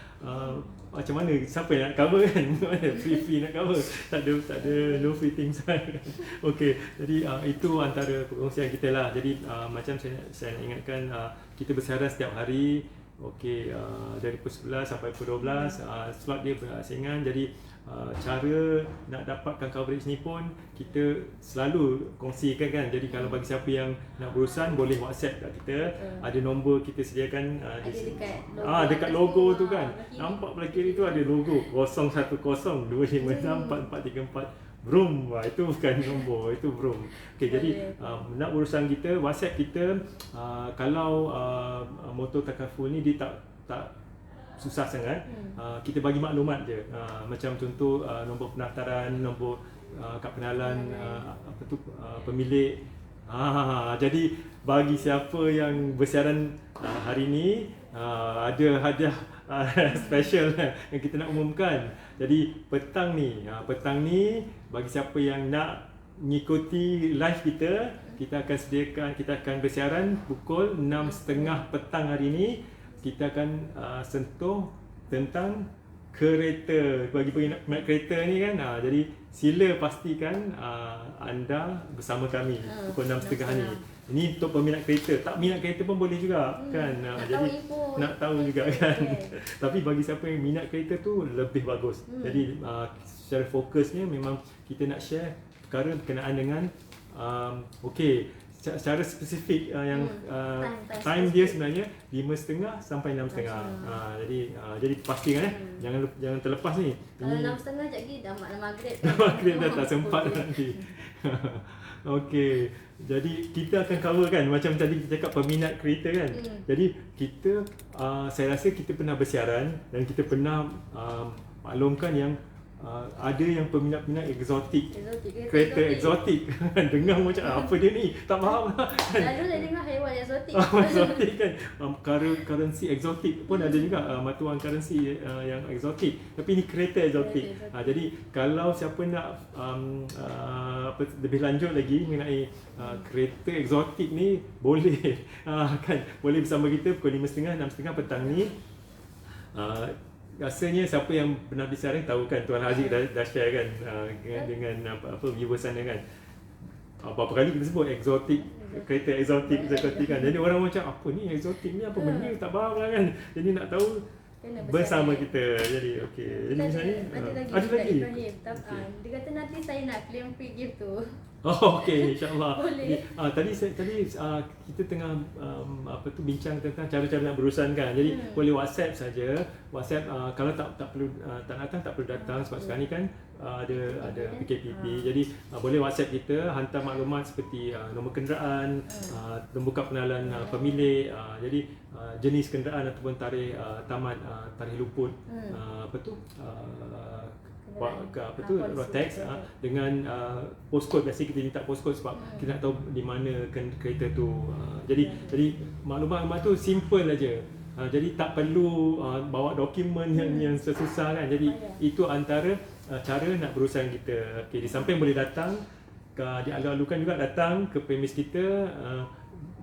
macam mana, siapa yang nak cover kan? Mana free nak cover, tak ada no free things kan. Okey, jadi itu antara perkongsian kita lah. Jadi macam saya nak ingatkan, kita bersiaran setiap hari. Okey, dari pukul 11 sampai pukul 12 slot dia berasingan. Jadi cara nak dapatkan coverage ni pun kita selalu kongsikan kan. Jadi kalau bagi siapa yang nak berurusan, boleh WhatsApp kat kita. Ada nombor kita sediakan dekat logo tu kan. Nampak belah kiri tu ada logo 0102564434. Vroom, itu bukan nombor, itu vroom. Okey, jadi nak urusan kita, WhatsApp kita. Kalau motor takaful ni dia tak susah sangat. Kita bagi maklumat je. Macam contoh nombor pendaftaran, nombor kad pengenalan pemilik. Jadi bagi siapa yang bersiaran hari ni, ada hadiah special yang kita nak umumkan. Jadi petang ni bagi siapa yang nak mengikuti live kita akan sediakan, kita akan bersiaran pukul 6.30 petang hari ni. Kita akan sentuh tentang kereta, bagi peminat kereta ni kan. Jadi sila pastikan anda bersama kami pukul 6.30 ni. Ini untuk peminat kereta. Tak minat kereta pun boleh juga kan. Jadi nak tahu juga kan. Tapi bagi siapa yang minat kereta tu lebih bagus. Jadi secara fokusnya memang kita nak share perkara berkenaan dengan secara spesifik yang time dia sebenarnya 5.30 sampai 6.30. Jadi pastikan jangan terlepas ni. Kalau 6.30 lagi dah maghrib. Maghrib dah tak sempat nanti. Okey. Jadi kita akan cover kan, macam tadi kita cakap peminat kereta kan. Jadi kita saya rasa kita pernah bersiaran dan kita pernah maklumkan yang ada yang peminat-peminat eksotik, kereta eksotik. Dengar macam apa dia ni, tak faham lah kan. Selalu saya dengar haiwan eksotik. Eksotik kan, currency eksotik pun ada juga, matuan currency yang eksotik. Tapi ni kereta eksotik. Jadi kalau siapa nak lebih lanjut lagi mengenai kereta eksotik ni, boleh kan, boleh bersama kita pukul 5.30, 6.30 petang ni. Rasanya siapa yang pernah bersiaran tahu kan, Tuan Haziq dah share kan dengan viewers sana kan. Berapa kali kita sebut eksotik, kereta eksotik kan. Jadi orang macam apa ni eksotik ni, apa benda, tak faham lah kan. Jadi nak tahu kena bersama bersalin. kita. Jadi okey. Jadi misalnya Ada lagi ada Ustaz lagi. Ibrahim. Okey. Dia kata nanti saya nak claim free gift tu. Oh okey, insya-Allah. Boleh. Tadi kita tengah bincang tentang cara-cara nak berurusan kan. Jadi boleh WhatsApp saja. WhatsApp kalau tak perlu tak datang tak perlu datang sebab sekarang ni kan ada PKPP. Jadi boleh WhatsApp kita, hantar maklumat seperti nombor kenderaan, nombor kad pengenalan pemilik, jadi jenis kenderaan ataupun tarikh tamat, tarikh luput, road tax, dengan postcode. Biasanya kita minta postcode sebab kita nak tahu di mana kereta tu. Jadi maklumat tu simple aja. Jadi tak perlu bawa dokumen yang susah kan. Jadi itu antara cara nak berurusan kita. Okey, di samping boleh datang, dialu-alukan juga datang ke premis kita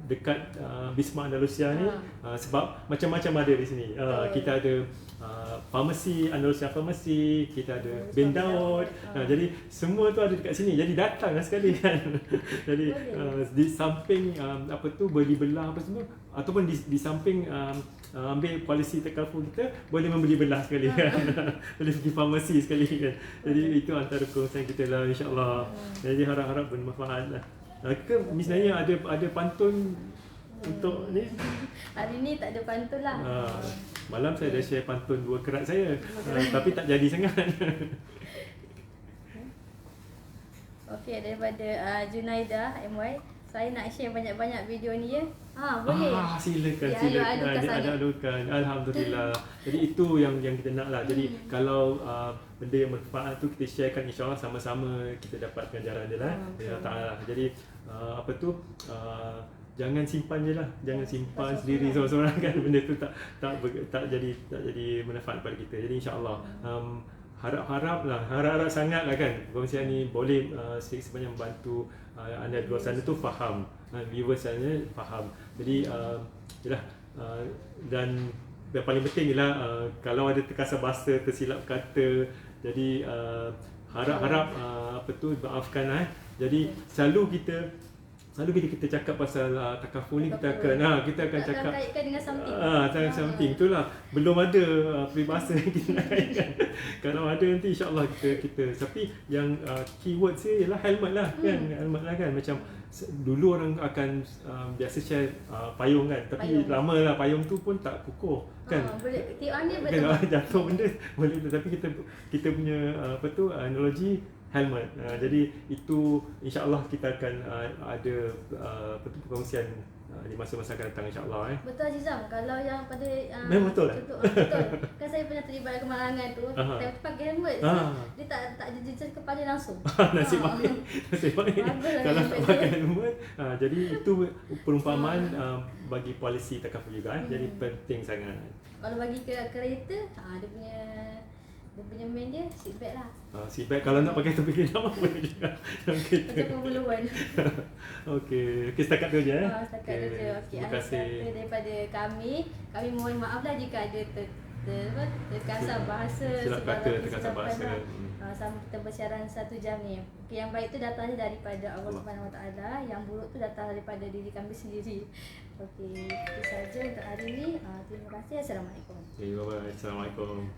dekat Bisma Andalusia ni, sebab macam-macam ada di sini. Kita ada farmasi, Andalusia Farmasi, kita ada Ben Daud. Jadi semua tu ada dekat sini. Jadi datanglah sekali kan. Jadi di samping beli belah apa semua, ataupun di samping ambil polisi takaful kita, boleh membeli belah sekali kan. Boleh pergi farmasi sekali kan. Jadi itu antara perkongsian kita lah, insya-Allah. Jadi harap-harap bermanfaat lah. Misalnya ada pantun untuk ni? Hari ni tak ada pantun lah. Malam saya dah share pantun 2 kerat saya, tapi tak jadi sangat. Okey, daripada Junaidah MY, saya nak share banyak-banyak video ni ya. Boleh. Silakan. Ada-adukan. Alhamdulillah. Jadi itu yang kita nak lah. Jadi kalau benda yang bermanfaat tu kita sharekan, insya-Allah sama-sama kita dapat ganjaran dia lah. Ya Taala. Jadi jangan simpan je lah. Jangan simpan sendiri seorang-seorang kan. Benda tu tak jadi manfaat pada kita. Jadi insya-Allah harap sangat lah kan perkongsian ni boleh sebanyak membantu anda di luar sana tu faham, viewers sana faham. Jadi dan yang paling penting ialah kalau ada terkasar bahasa, tersilap kata, jadi harap maafkan. Jadi selalu kita cakap pasal takaful ni, kita akan cakap kaitkan dengan something. Something itulah. Belum ada peribahasa yang kita nak kaitkan. Kalau ada nanti insya-Allah kita tapi yang keyword saya ialah helmet lah kan. Helmet lah kan. Macam dulu orang akan biasa share payung kan, tapi lama lah payung tu pun tak kukuh kan. Boleh tengok ni betul. Jatuh benda boleh, tapi kita punya analogi helmet. Jadi itu insya-Allah kita akan ada perkongsian di masa-masa akan datang, insya-Allah. Betul Azizam, kalau yang pada memang betul lah. Betul. Kan saya pernah terlibat kemalangan tu, saya pakai helmet. Dia tak jejak kepala langsung. Nasib baik. Kalau tak pakai helmet, jadi itu perumpamaan bagi polisi takaful juga. Jadi penting sangat. Kalau bagi kereta, dia punya main dia seatbelt lah. Seatbelt kalau nak pakai topi kedap boleh juga. Macam pemuluan. Okey, setakat tu je. Setakat tu je. Okey, terima kasih. Daripada kami mohon maaf lah jika ada terkasar bahasa, silap kata, terkasar bahasa. Sama kita bersiaran 1 jam ni. Okey, yang baik tu datangnya daripada Allah Subhanahu Wa Taala, yang buruk tu datang daripada diri kami sendiri. Okey, itu saja untuk hari ni. Terima kasih. Assalamualaikum. Assalamualaikum.